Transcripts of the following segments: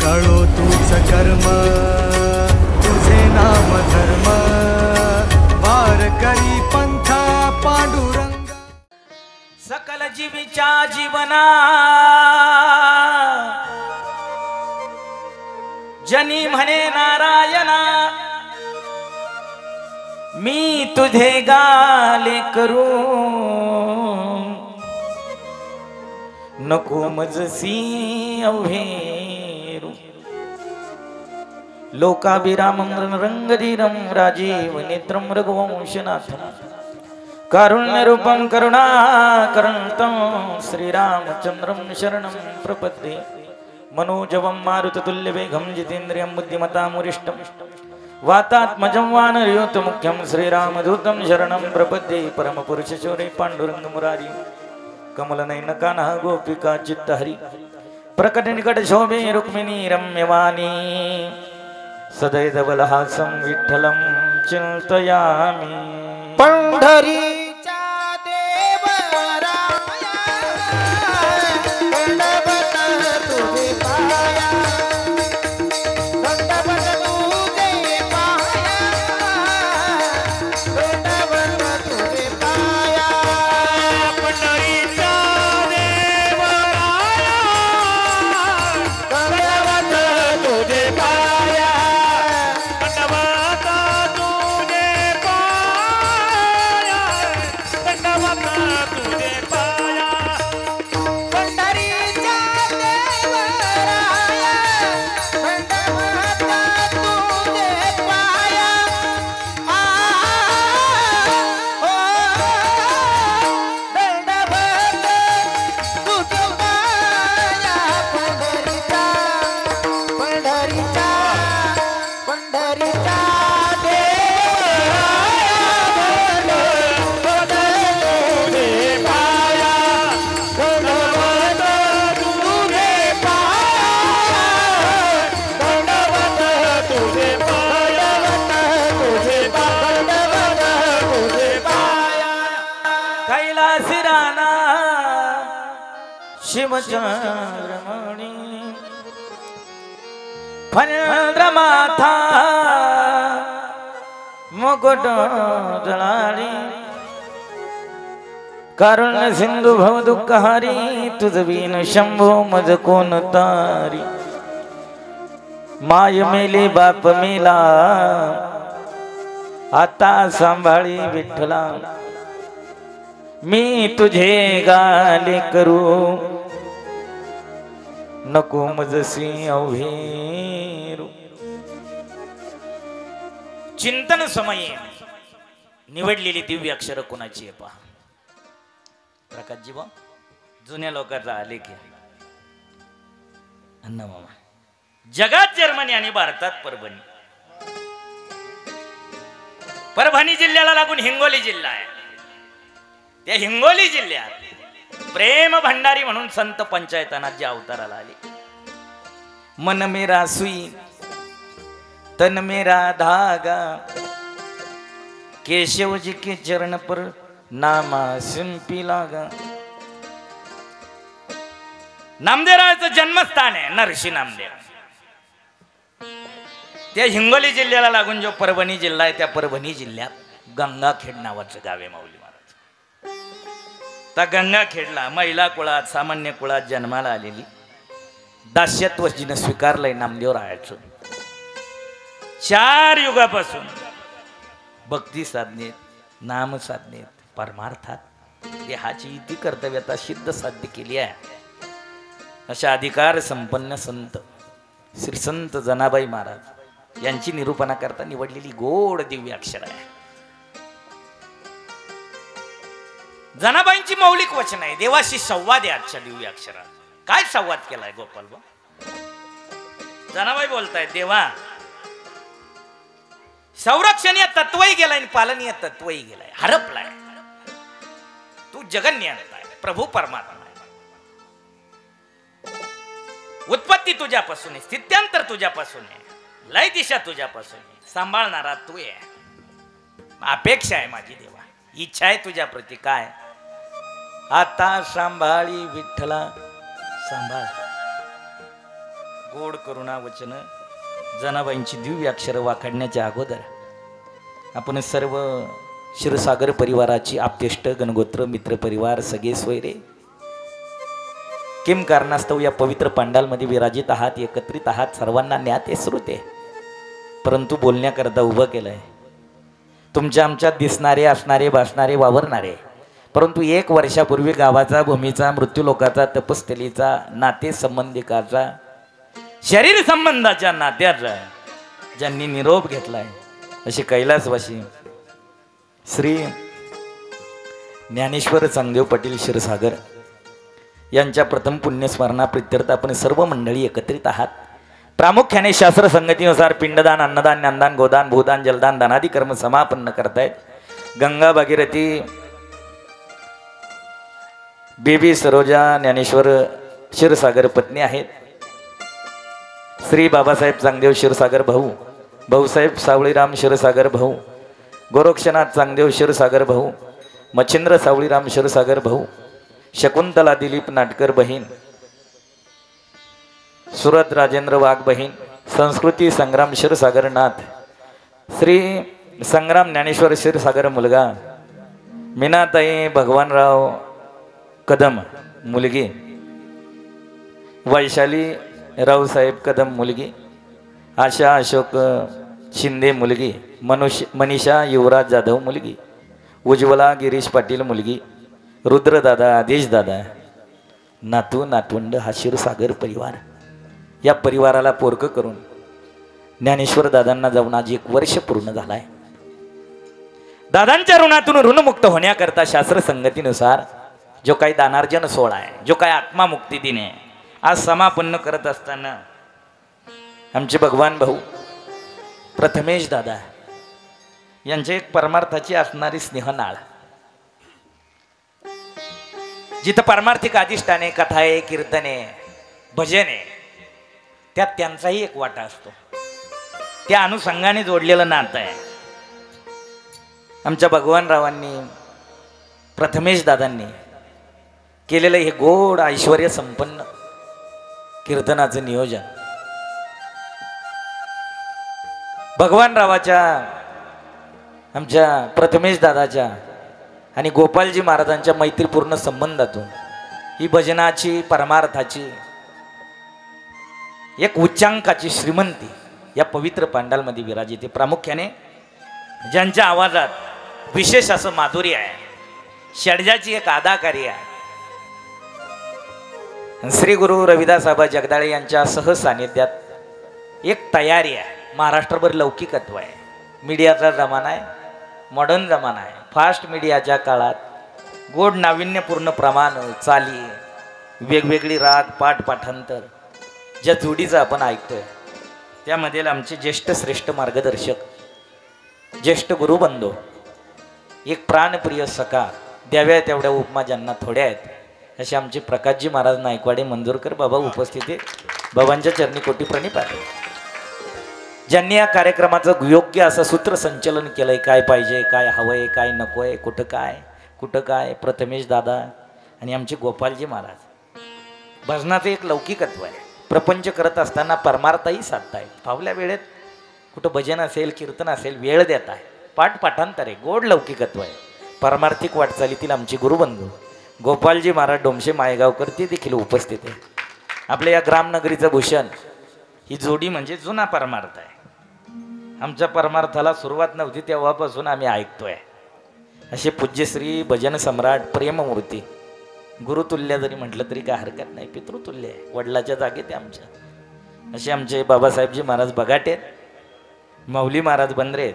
कळो तूच कर्म तुझे नाम धर्म वार करी पंथा पांडुरंग सकल जीवीच्या जीवना जनी म्हणे नारायणा मी तुझे गाले करू नको मजसी अवहेरू लोकाभिरामं रंगधीरं राजीव नेत्रं रघुवंशनाथं कारुण्यरूपं करुणाकरन्तं श्रीरामचन्द्रं शरणं प्रपद्ये मनोजवं मारुततुल्यवेगं जितेन्द्रियं बुद्धिमतामुरिष्टं वातात्मजं वानरयूतमुख्यं श्रीरामदूतं शरणं प्रपद्ये परमपुरुषशौर्ये पाण्डुरङ्गमुरारी कमलनयनकानः गोपिका चित्तहरि प्रकटनिकटशोभे रुक्मिणी रम्यवाणी सदैवलहासं विठ्ठलं चिन्तयामि पंढरीचा देवराया दंडवत तुझे पाया दंडवत तुझे पाया दंडवत तुझे पाया पंढरीचा देवराया दंडवत तुझे पाया दंडवत तुझे पाया तुझे पाया पंढरीचा देवराया दंडवत तुझे पाया ओ दंडवत तुझे पाया पंढरीचा पंढरीचा पंढरीचा कैलासिराना शिवचंद्रमणी फणद्रमाथा मुकुट जळारी कारुण्य सिंधू भव दुःखहारी तुझ बिन शंभो मज कोण तारी माय मेले बाप मेला आता सांभाळी विठ्ठला मी तुझे गाले करू नको मजसी अवहेरू चिंतन समये निवडलेली दिव्य अक्षर कोणाची आहे पहा प्रकाशजी बा जुन्या लोकांचा आलेख आहे अण्णा मामा जगात जर्मनी आणि भारतात परभणी परभणी जिल्ह्याला लागून हिंगोली जिल्हा आहे त्या हिंगोली जिल्ह्यात प्रेम भंडारी म्हणून संत पंचायतनाथ जे अवताराला आले मन मेरा सुई तन मेरा धागा केशव जी के चरण पर नामा सिंपी लागा नामदेवरायाचं जन्मस्थान आहे नरसी नामदेव त्या हिंगोली जिल्ह्याला लागून जो परभणी जिल्हा आहे त्या परभणी जिल्ह्यात गंगाखेड नावाचं गाव आहे माऊली त्या गंगाखेडला महिला कुळात सामान्य कुळात जन्माला आलेली दास्यत्व जिनं स्वीकारलंय नामदेवरायाचं 4 युगापासून भक्ती साधनेत नाम साधनेत परमार्थात देहाची इति कर्तव्यता सिद्ध साध्य केली आहे अशा अधिकार संपन्न संत श्री संत जनाबाई महाराज यांची निरूपणा करता निवडलेली गोड दिव्य अक्षर आहे जनाबाईंची मौलिक वचन आहे देवाशी संवाद आहे आजच्या दिव्य अक्षरात काय संवाद केलाय गोपाल बा जनाबाई बोलताय देवा संरक्षणीय तत्वही गेलाय आणि पालनीय तत्वही गेलाय हरपलाय तू जगन्नियंता आहे प्रभू परमात्मा आहे उत्पत्ती तुझ्यापासून आहे स्थित्यांतर तुझ्यापासून आहे लय दिशा तुझ्यापासून आहे सांभाळणारा तू आहे अपेक्षा आहे माझी देवा इच्छा आहे तुझ्या प्रती काय आता सांभाळी विठ्ठला सांभाळ गोड करुणा वचन जनाबाईंची दिव्य अक्षर वाखाडण्याच्या अगोदर आपण सर्व क्षीरसागर परिवाराची आप्तेष्ट गणगोत्र मित्र परिवार सगळे सोयरे किम कारणास्तव या पवित्र पंडालमध्ये विराजित आहात, एकत्रित आहात, सर्वांना ज्ञात आहे, श्रुते, परंतु बोलण्याकरता उभं केलंय. तुमच्या आमच्यात दिसणारे असणारे भासणारे वावरणारे, परंतु 1 वर्षापूर्वी गावाचा भूमीचा मृत्यूलोकाचा तपस्थलीचा नाते संबंधिकाचा शरीर संबंधाच्या नात्याचा ज्यांनी निरोप घेतलाय असे कैलासवासी श्री ज्ञानेश्वर चांगदेव पाटील क्षीरसागर यांच्या प्रथम पुण्यस्मरणा प्रित्यर्थ आपण सर्व मंडळी एकत्रित आहात. प्रामुख्याने शास्त्र संगतीनुसार पिंडदान, अन्नदान, ज्ञानदान, गोदान, भूदान, जलदान, दानादी कर्म समापन्न करतायत. गंगा भागीरथी बेबी सरोजा ज्ञानेश्वर क्षीरसागर पत्नी आहेत. श्री बाबासाहेब चांगदेव क्षीरसागर भाऊ, भाऊसाहेब सावळीराम क्षीरसागर भाऊ, गोरक्षनाथ चांगदेव क्षीरसागर भाऊ, मच्छिंद्र सावळीराम क्षीरसागर भाऊ, शकुंतला दिलीप नाटकर बहीण, सुरत राजेंद्र वाघ बहीण, संस्कृती संग्राम क्षीरसागर नाथ, श्री संग्राम ज्ञानेश्वर क्षीरसागर मुलगा, मीनाताई भगवानराव कदम मुलगी, वैशाली रावसाहेब कदम मुलगी, आशा अशोक शिंदे मुलगी, मनीषा युवराज जाधव मुलगी, उज्ज्वला गिरीश पाटील मुलगी, रुद्रदादा आदेशदादा नातू नातवंड हा क्षीरसागर परिवार. या परिवाराला पोरकं करून ज्ञानेश्वर दादांना जाऊन आज 1 वर्ष पूर्ण झालाय. दादांच्या ऋणातून ऋणमुक्त होण्याकरता शास्त्र संगतीनुसार जो काही दानार्जन सोहळा आहे, जो काही आत्मामुक्ती दिन आहे, आज समापन्न करत असताना आमचे भगवान भाऊ प्रथमेश दादा यांचे एक परमार्थाची असणारी स्नेहनाळ, जिथं पारमार्थिक अधिष्ठाने, कथाये, कीर्तने, भजने, त्यात त्यांचाही एक वाटा असतो. त्या अनुषंगाने जोडलेलं नातं आहे. आमच्या भगवानरावांनी, प्रथमेश दादांनी केलेलं हे गोड ऐश्वर्य संपन्न कीर्तनाचं नियोजन भगवानरावाच्या, आमच्या प्रथमेश दादाच्या आणि गोपालजी महाराजांच्या मैत्रीपूर्ण संबंधातून ही भजनाची, परमार्थाची एक उच्चांकाची श्रीमंती या पवित्र पांडालमध्ये विराजिते. प्रामुख्याने ज्यांच्या आवाजात विशेष असं माधुर्य आहे, षड्जाची एक अदाकारी आहे, श्री गुरु रविदास आबा जगदाळे यांच्या सहसानिध्यात एक तयारी आहे. महाराष्ट्रभर लौकिकत्व आहे. मीडियाचा जमाना आहे, मॉडर्न जमाना आहे. फास्ट मीडियाच्या काळात गोड नाविन्यपूर्ण प्रमाण, चाली, वेगवेगळी राग, पाठ, पाठांतर ज्या जोडीचं आपण ऐकतोय, त्यामध्ये आमचे ज्येष्ठ श्रेष्ठ मार्गदर्शक, ज्येष्ठ गुरुबंधू, एक प्राणप्रिय सखा, द्याव्या तेवढ्या उपमा ज्यांना थोड्या आहेत, असे आमचे प्रकाशजी महाराज नायकवाडे मंजूरकर बाबा उपस्थित आहेत. बाबांच्या चरणी कोटी प्रणिपात. ज्यांनी या कार्यक्रमाचं योग्य असं सूत्रसंचलन केलंय, काय पाहिजे, काय हवंय, काय नकोय, कुठं काय प्रथमेश दादा आणि आमचे गोपालजी महाराज. भजनाचं एक लौकिकत्व आहे. प्रपंच करत असताना परमार्थही साधताय. फावल्या वेळेत कुठं भजन असेल, कीर्तन असेल, वेळ देत आहे. पाठ पाठांतर आहे, गोड लौकिकत्व आहे. परमार्थिक वाटचालीतील आमचे गुरुबंधू गोपालजी महाराज डोमशे मायगावकर ते देखील उपस्थित आहे. आपल्या या ग्रामनगरीचं भूषण ही जोडी म्हणजे जुना परमार्थ आहे. आमच्या परमार्थाला सुरुवात नव्हती तेव्हापासून आम्ही ऐकतोय. असे पूज्यश्री भजन सम्राट प्रेममूर्ती, गुरुतुल्य जरी म्हटलं तरी काय हरकत नाही, पितृतुल्य आहे, वडिलाच्या जागेत आहे आमच्या. असे आमचे बाबासाहेबजी महाराज बगाटे, माऊली महाराज बंद्रे,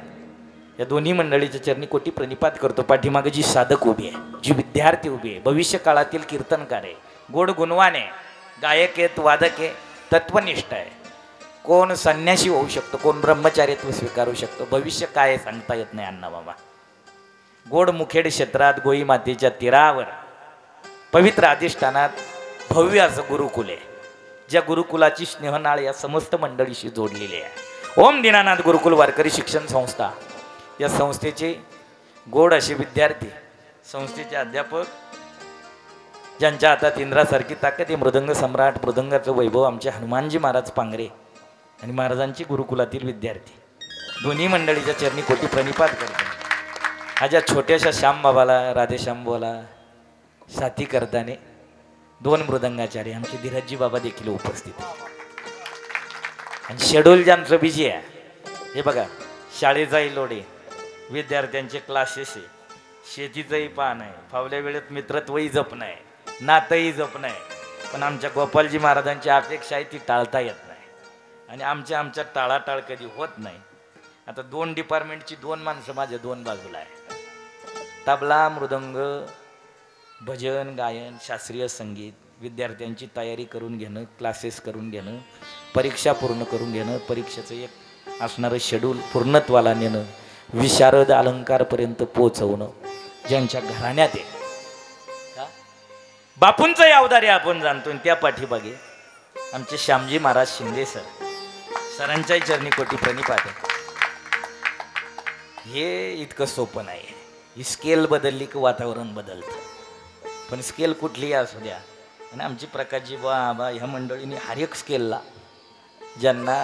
या दोन्ही मंडळीच्या चरणी कोटी प्रणिपात करतो. पाठीमागे जी साधक उभी आहे, जी विद्यार्थी उभी आहे, भविष्य काळातील कीर्तनकार आहे, गोड गुणवान आहे, गायक आहेत, वादक आहे, तत्वनिष्ठ आहे. कोण संन्यासी होऊ शकतो, कोण ब्रह्मचार्यत्व स्वीकारू शकतो, भविष्य काय सांगता येत नाही अण्णा बाबा. गोड मुखेड क्षेत्रात गोई मातेच्या तीरावर पवित्र अधिष्ठानात भव्य असं गुरुकुल आहे. ज्या गुरुकुलाची स्नेहनाळ या समस्त मंडळीशी जोडलेली आहे. ओम दीनानाथ गुरुकुल वारकरी शिक्षण संस्था या संस्थेचे गोड असे विद्यार्थी, संस्थेचे अध्यापक ज्यांच्या हातात इंद्रासारखी ताकद आहे, मृदंग सम्राट, मृदंगाचं वैभव आमचे हनुमानजी महाराज पांगरे आणि महाराजांची गुरुकुलातील विद्यार्थी दोन्ही मंडळीच्या चरणी कोटी प्रणिपात करतो. माझ्या छोट्याशा श्यामबाबाला, राधेश्यामबाबाला साथी करताने 2 मृदंगाचार्य आमचे धीरजजी बाबा देखील उपस्थित आणि शेड्यूल ज्यांचं बिजी आहे. हे बघा, शाळेचाही लोड आहे, विद्यार्थ्यांचे क्लासेस आहे, शेतीचंही पान आहे, फावल्या वेळेत मित्रत्वही जपणं आहे, नातंही जपणं आहे. पण आमच्या गोपालजी महाराजांची अपेक्षा आहे ती टाळता येत नाही आणि आमच्या टाळाटाळ कधी होत नाही. आता 2 डिपार्टमेंटची 2 माणसं माझ्या 2 बाजूला आहे. तबला, मृदंग, भजन, गायन, शास्त्रीय संगीत, विद्यार्थ्यांची तयारी करून घेणं, क्लासेस करून घेणं, परीक्षा पूर्ण करून घेणं, परीक्षेचं एक असणारं शेड्यूल पूर्णत्वाला नेणं, विशारद अलंकारपर्यंत पोचवणं, ज्यांच्या घराण्यात आहे. बापूंचं अवतार आपण जाणतो. त्या पाठीमागे आमचे श्यामजी महाराज शिंदे सरांच्याही चरणी कोटी प्रणिपात आहे. हे इतकं सोपं नाही. ही स्केल बदलली की वातावरण बदलतं. पण स्केल कुठलीही असू द्या. आणि आमची प्रकाशजी बाबा ह्या मंडळीने हर एक स्केलला ज्यांना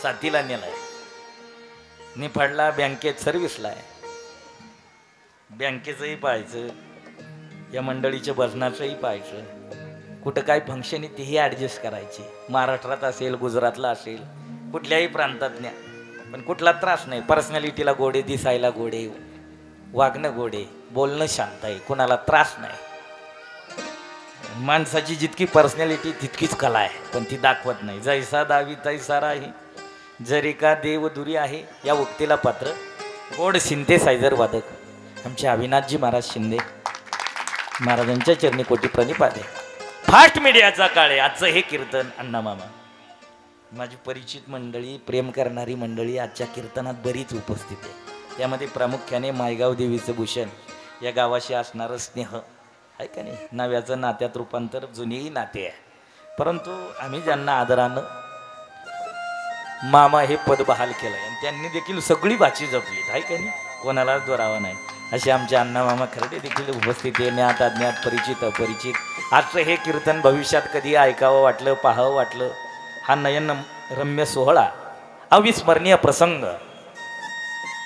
साथीला नेला आहे. निफाडला बँकेत सर्व्हिसला आहे, बँकेचंही पाहायचं, या मंडळीच्या भजनाचंही पाहायचं, कुठं काय फंक्शन आहे तेही ॲडजस्ट करायची. महाराष्ट्रात असेल, गुजरातला असेल, कुठल्याही प्रांतात न्या, पण कुठला त्रास नाही. पर्सनॅलिटीला गोडे, दिसायला गोडे, वागणं गोडे, बोलणं शांत आहे, कुणाला त्रास नाही. माणसाची जितकी पर्सनॅलिटी तितकीच कला आहे, पण ती दाखवत नाही. जैसा दावी तैसा राही, जरी का देव दुरी आहे, या उक्तीला पात्र गोड सिंथेसायझर वादक आमचे अविनाथजी महाराज शिंदे महाराजांच्या चरणी कोटी प्रणिपात आहे. फास्ट मीडियाचा काळ आहे आजचं हे कीर्तन. अण्णा मामा, माझी परिचित मंडळी, प्रेम करणारी मंडळी आजच्या कीर्तनात बरीच उपस्थित आहे. त्यामध्ये प्रामुख्याने मायगाव देवीचं भूषण या गावाशी असणारं स्नेह आहे का नाही. नव्याचं नात्यात रूपांतर जुनेही नाते आहे, परंतु आम्ही ज्यांना आदरानं मामा हे पद बहाल केलं आहे आणि त्यांनी देखील सगळी बाची जपलीत आहे का नाही, कोणाला दोरावा नाही. असे आमचे अण्णा मामा खरडे देखील उपस्थित आहे. ज्ञात अज्ञात, परिचित अपरिचित. आजचं हे कीर्तन भविष्यात कधी ऐकावं वाटलं, पाहावं वाटलं, हा नयन रम्य सोहळा, अविस्मरणीय प्रसंग,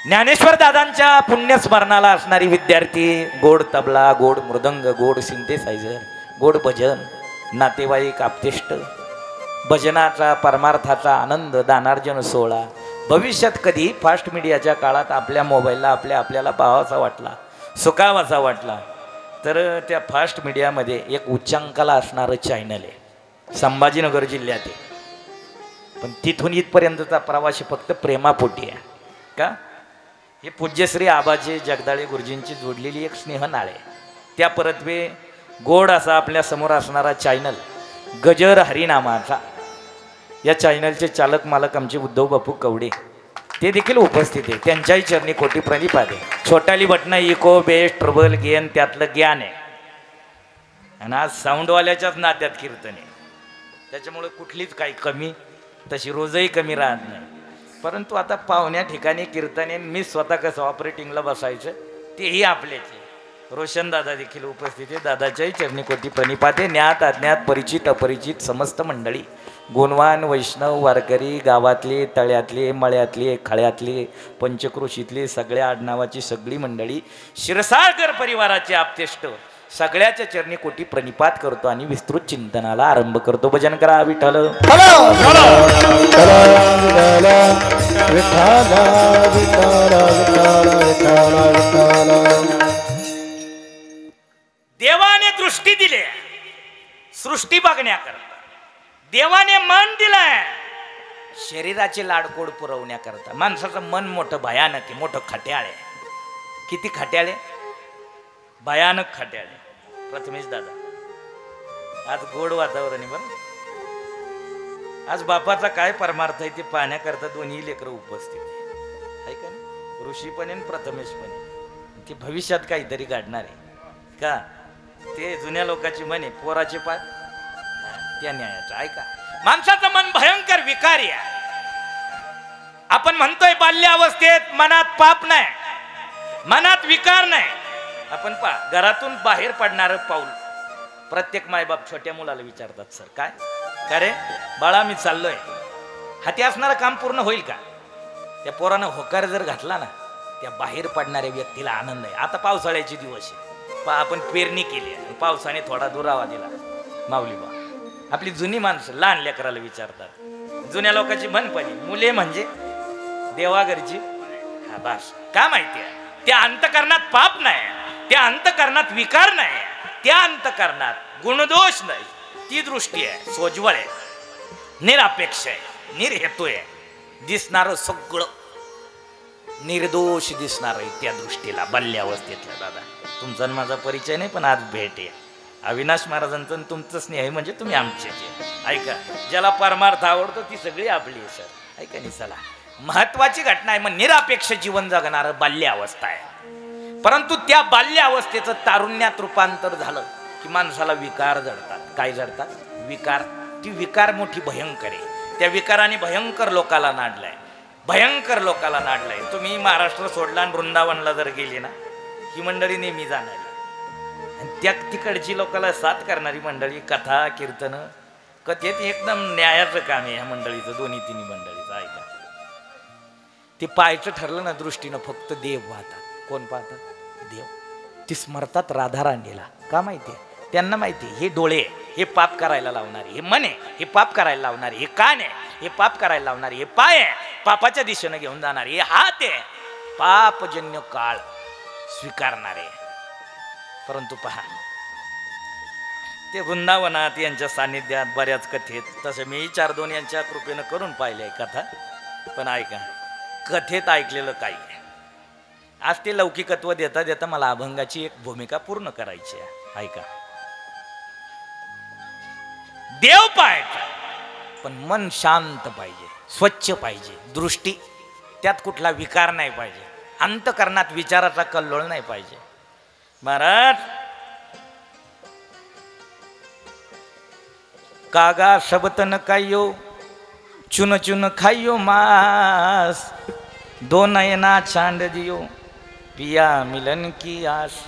ज्ञानेश्वर दादांच्या पुण्यस्मरणाला असणारी विद्यार्थी, गोड तबला, गोड मृदंग, गोड सिंथेसायझर, गोड भजन, नातेवाईक, आप्तेष्ट, भजनाचा परमार्थाचा आनंद, दानार्जन सोहळा. भविष्यात कधी फास्ट मीडियाच्या काळात आपल्या मोबाईलला आपल्याला पाहावासा वाटला, सुखावासा वाटला, तर त्या फास्ट मीडियामध्ये एक उच्चांकाला असणारं चॅनल आहे, संभाजीनगर जिल्ह्यात आहे. पण तिथून इथपर्यंतचा प्रवास फक्त प्रेमापोटी आहे का. हे पूज्यश्री आबाजी जगदाळे गुरुजींची जोडलेली एक स्नेहनाळ आहे. त्या परत्वे गोड असा आपल्या समोर असणारा चॅनल गजर हरिनामाचा, या चॅनलचे चालक मालक आमचे उद्धव बापू कवडे ते देखील उपस्थित आहे. त्यांच्याही चरणी कोटी प्रणिपात आहे. छोटाली बटणं, इको, बेस, ट्रबल, गेन त्यातलं ज्ञान आहे. आणि आज साऊंडवाल्याच्याच नात्यात कीर्तन आहे, त्याच्यामुळे कुठलीच काही कमी तशी रोजही कमी राहत नाही. परंतु आता पाहुण्या ठिकाणी कीर्तने मी स्वतः कसं ऑपरेटिंगला बसायचं तेही आपल्याचे रोशन दादा देखील उपस्थित आहे. दादाच्याही चरणी कोटी प्रणिपात आहे. ज्ञात अज्ञात, परिचित अपरिचित समस्त मंडळी, गुणवान, वैष्णव, वारकरी, गावातले, तळ्यातले, मळ्यातले, खळ्यातले, पंचक्रोशीतले, सगळ्या आडनावाची सगळी मंडळी, शिरसाळकर परिवाराचे आप्तेष्ट सगळ्याच्या चरणी कोटी प्रणिपात करतो आणि विस्तृत चिंतनाला आरंभ करतो. भजन करा विठ्ठल. देवाने दृष्टी दिली सृष्टी बघण्याकरता, देवाने मन दिलंय शरीराचे लाडकोड पुरवण्याकरता. माणसाचं मन मोठं भयानक आहे, मोठं खट्याळ आहे. किती खट्याळ आहे, भयानक खट्याळ आहे. प्रथमेश दादा, आज गोड वातावरण आहे बरं. आज बापाचा काय परमार्थ आहे ते पाहण्याकरता दोन्ही लेकरं उपस्थित आहे का नाही. ऋषी पण आहे, प्रथमेश पण आहे. ते भविष्यात काहीतरी घडणार आहे का. ते जुन्या लोकांची म्हणे, पोराचे पाय त्या न्यायाचं. ऐका, माणसाचं मन भयंकर विकारी आहे. आपण म्हणतोय बाल्यावस्थेत मनात पाप नाही, मनात विकार नाही. आपण पहा, घरातून बाहेर पडणारं पाऊल प्रत्येक मायबाप छोट्या मुलाला विचारतात, सर काय का रे बाळा मी चाललोय, हाती असणारं काम पूर्ण होईल का? त्या पोरानं होकार जर घातला ना, त्या बाहेर पडणाऱ्या व्यक्तीला आनंद आहे. आता पावसाळ्याचे दिवस आहे, आपण पेरणी केली आहे, पावसाने थोडा दुरावा दिला. माऊली बा आपली जुनी माणसं लहान लेकराला विचारतात, जुन्या लोकांची म्हणपणी मुले म्हणजे देवाघरची. हा बस का माहिती आहे, त्या अंतकरणात पाप नाही, त्या अंतकरणात विकार नाही, त्या अंतकरणात गुणदोष नाही. ती दृष्टी आहे, सोज्वळ आहे, निरपेक्ष आहे, निर्हेतू आहे. दिसणारं सगळं निर्दोष दिसणार आहे त्या दृष्टीला. बाल्यावस्थेतल्या दादा तुमचा माझा परिचय नाही, पण आज भेट आहे. अविनाश महाराजांचं तुमचं स्नेह आहे म्हणजे तुम्ही आमचे. ऐका, ज्याला परमार्थ आवडतो ती सगळी आपली आहे सर. ऐका नाही, चला महत्वाची घटना आहे. मग निरपेक्ष जीवन जगणारं बाल्य अवस्था आहे. परंतु त्या बाल्य अवस्थेचं तारुण्यात रूपांतर झालं की माणसाला विकार जडतात. काय जडतात? विकार. ती विकार मोठी भयंकर आहे. त्या विकाराने भयंकर लोकाला नाडलाय, भयंकर लोकाला नाडलाय. तुम्ही महाराष्ट्र सोडला आणि वृंदावनला जर गेले ना, ही मंडळी नेहमी जाणारी आणि त्या तिकडची लोकाला साथ करणारी मंडळी. कथा कीर्तन कथेत एकदम न्यायाचं काम आहे ह्या मंडळीचं, दोन्ही तिन्ही मंडळीचं. ऐका, ते पाहायचं ठरलं ना दृष्टीनं फक्त देव पाहतात. कोण पाहतात? देव. ती स्मरतात राधाराणीला. का माहितीये? त्यांना माहिती हे डोळे हे पाप करायला लावणारे, हे मन आहे हे पाप करायला लावणारे, हे कान आहे हे पाप करायला लावणारे, हे पाय आहे पापाच्या दिशेनं घेऊन जाणारे, हे हात आहे पापजन्य काळ स्वीकारणारे. परंतु पहा, ते वृंदावनात यांच्या सान्निध्यात बऱ्याच कथेत, तसं मी 4-2 यांच्या कृपेनं करून पाहिले कथा. पण ऐका, कथेत ऐकलेलं काही आहे. आज ते लौकिकत्व देता देता मला अभंगाची एक भूमिका पूर्ण करायची आहे. ऐका, देव पाहायचा पण मन शांत पाहिजे, स्वच्छ पाहिजे, दृष्टी त्यात कुठला विकार नाही पाहिजे, अंतकरणात विचाराचा कल्लोळ नाही पाहिजे. महाराज, कागा सबतन कायो चुन चुन खायो मास, दो नयना छांड दियो पिया मिलन की आस.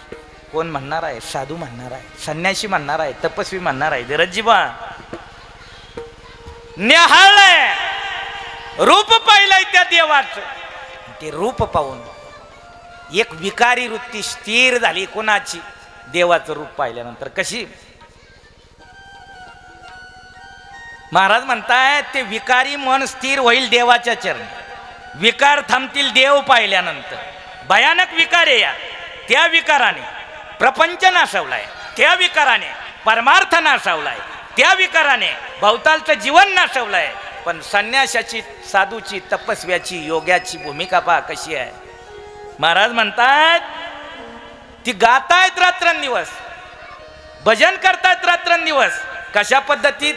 कोण म्हणणार आहे? साधू म्हणणार आहे, संन्यासी म्हणणार आहे, तपस्वी म्हणणार आहे. धीरजीबा न्याहाळलंय, रूप पाहिलंय त्या देवाचं. ते रूप पाहून एक विकारी वृत्ती स्थिर झाली. कोणाची? देवाचं रूप पाहिल्यानंतर. कशी? महाराज म्हणताय ते विकारी मन स्थिर होईल देवाच्या चरणी, विकार थांबतील देव पाहिल्यानंतर. भयानक विकार आहे या. त्या विकाराने प्रपंच नाशवलाय, त्या विकाराने परमार्थ नाशवलाय, त्या विकाराने भवतालचं जीवन नाशवलंय. पण संन्यासाची, साधूची, तपस्व्याची, योग्याची भूमिका पहा कशी आहे. महाराज म्हणतात ती गातायत रात्रंदिवस, भजन करतायत रात्रंदिवस. कशा पद्धतीत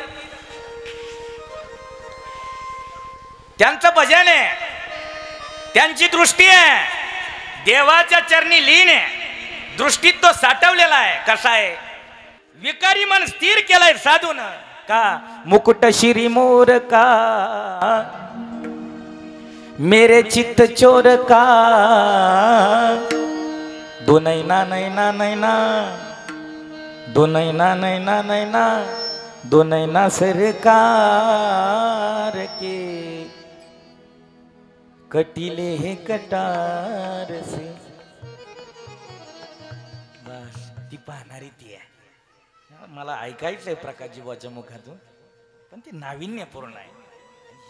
त्यांचं भजन आहे, त्यांची दृष्टी आहे देवाच्या चरणी लीन आहे, दृष्टीत तो साठवलेला आहे. कसा आहे? विकारी मन स्थिर केलाय साधून. का? मुकुट शिरी मोर का मेरे चित्त चोर का, दो नैना नैना नैना, दो नैना नैना नैना, दो नैना सरकार के कटिले हे कटार से. बस ती पाहणारी ती आहे. मला ऐकायचंय प्रकाशजीबाच्या मुखातून, पण ती नाविन्यपूर्ण आहे.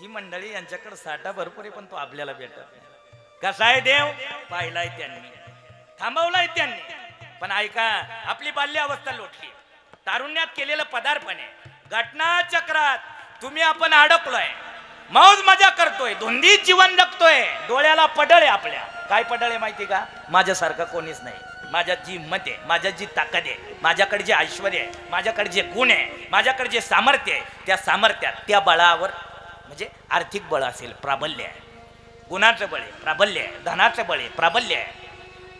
ही मंडळी यांच्याकडे साठा भरपूर आहे, पण तो आपल्याला भेटत नाही. कसा आहे देव? पाहिलाय त्यांनी, थांबवलाय त्यांनी. पण ऐका, आपली बाल्य अवस्था लोटली, तारुण्यात केलेलं पदार्पण आहे. घटना चक्रात तुम्ही आपण अडकलोय, मौज मजा करतोय, धुंदीत जीवन जगतोय. डोळ्याला पडळ आहे आपल्या. काय पडळ आहे माहिती का? माझ्यासारखं कोणीच नाही, माझ्यात जी हिंमत आहे, माझ्यात जी ताकद आहे, माझ्याकडे जे ऐश्वर आहे, माझ्याकडे जे गुण आहे, माझ्याकडे जे सामर्थ्य आहे, त्या सामर्थ्यात, त्या बळावर, म्हणजे आर्थिक बळ असेल प्राबल्य आहे, गुणाचं बळ आहे प्राबल्य आहे, धनाचं बळ आहे प्राबल्य आहे,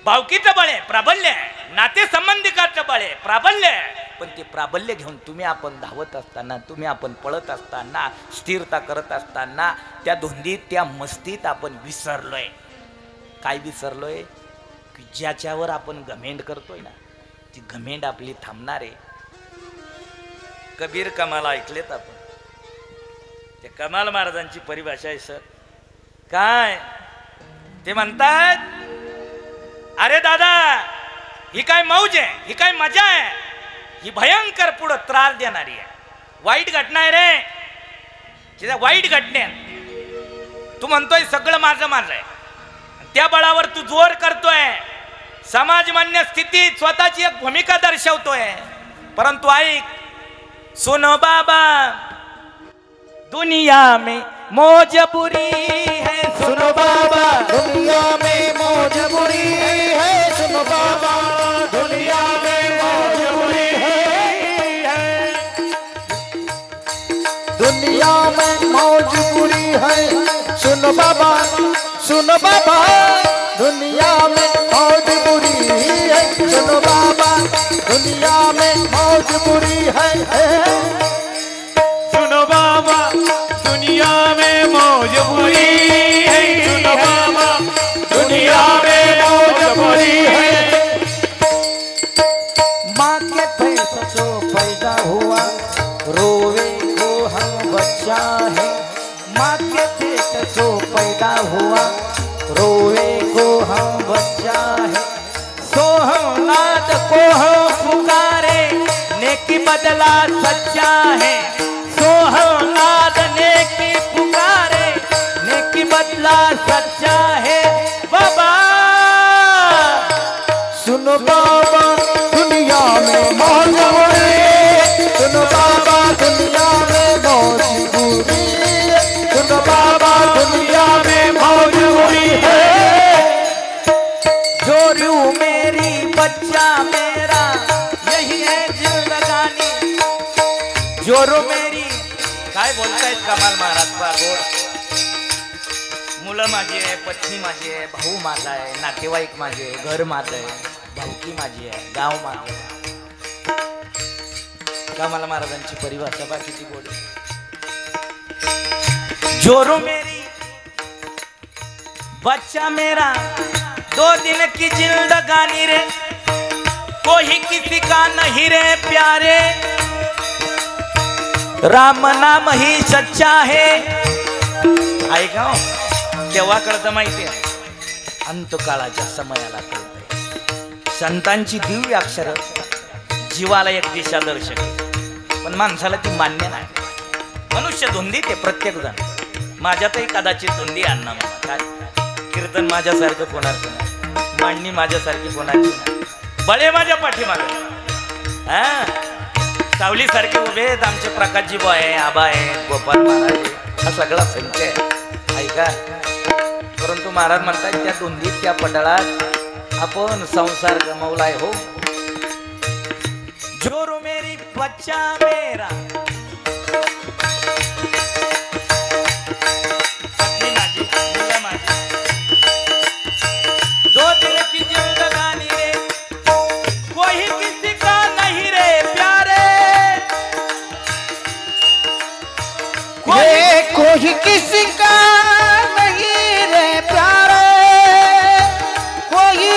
भावकीचं बळ आहे प्राबल्य आहे, नातेसंबंधिकाचं बळ आहे प्राबल्य आहे. पण ते प्राबल्य घेऊन तुम्ही आपण धावत असताना, तुम्ही आपण पळत असताना, स्थिरता करत असताना, त्या धुंदीत, त्या मस्तीत आपण विसरलोय. काय विसरलोय? की ज्याच्यावर आपण घमेंड करतोय ना, ती घमेंड आपली थांबणार आहे कबीर कमाल ऐकलेत आपण. ते कमाल महाराजांची परिभाषा आहे सर. काय ते म्हणतात, अरे दादा ही काय मौज आहे, ही काय मजा आहे, ही भयंकर पुढं त्रास देणारी आहे, वाईट घटना आहे रे. तिच्या वाईट घटनेत तू म्हणतोय सगळं माझं माझं आहे, त्या बळावर तू जोर करतोय, समाजमान्य स्थितीत स्वतःची एक भूमिका दर्शवतोय. परंतु ऐक, सुनो बाबा, दुनिया में मौज बुरी है, सुनो बाबा दुनिया में मौज बुरी है, सुनो बाबा दुनिया में मौज बुरी है, दुनिया में मौज बुरी है, सुनो बाबा, सुनो बाबा दुनिया में मौज बुरी है, सुनो बाबा दुनिया में मौज बुरी है, सुनो बाबा दुनिया में मौज बुरी है, सुनो बाबा दुनिया में मौज बुरी है. माँ के पैसों से पैदा हुआ रोवे को हम बच्चा है, माँ के पेट से पैदा हुआ रोवे को हम बच्चा है, सोहलाद को हम पुकारे नेकी बदला सच्चा है, सोहलाद नेकी पुकारे नेकी बदला सच्चा है. बाबा सुनो बाबा दुनिया में मौज बुरी है, सुनो बाबा दुनिया में मौज बुरी है, सुनो बाबा दुनिया में मौज बुरी है. जोरू मेरी बच्चा मेरा यही है जिंदगानी, जोरू मेरी. काय बोलतायत कमाल महाराज बागोड. मुलं माझी आहे, पत्नी माझी आहे, भाऊ माझा आहे, नातेवाईक माझे आहे, घर माझं आहे, भाऊकी माझी आहे, गाव माझं आहे. कमाल महाराजांची परिभाषा बाकीची गोड. जोरो मेरी बच्चा मेरा 2 दिन की जिंदगानी रे, कोई किसी का नहीं रे प्यारे, राम नाम ही सच्चा है. ऐका हो, केव्हा कळतं माहिती आहे? अंतकाळाच्या समयाला कळतंय. संतांची दिव्य अक्षर जीवाला एक दिशा दर्शक, पण माणसाला ती मान्य नाही. मनुष्य धुंदी ते प्रत्येक जण, माझ्यातही कदाचित धुंदी आणणार. काय कीर्तन माझ्यासारखं कोणाचं नाही, मांडणी माझ्यासारखी कोणाची नाही, बळे माझ्या पाठीमागे. हा सावली सारखे उभे आहेत आमचे प्रकाशजी बुवा आहे, आबा आहे, गोपाल महाराज आहे, हा सगळा संच आहे. ऐका, परंतु महाराज म्हणतात त्या धुंदीत त्या पडळात आपण संसार गमावलाय हो. जोरो मेरी बच्चा मेरा, पत्नी माझी, मुलं माझी, 2 दिन की जिंदगानी रे, कोई किसी का नहीं रे प्यारे, कोई किसी का नहीं रे प्यारे, कोई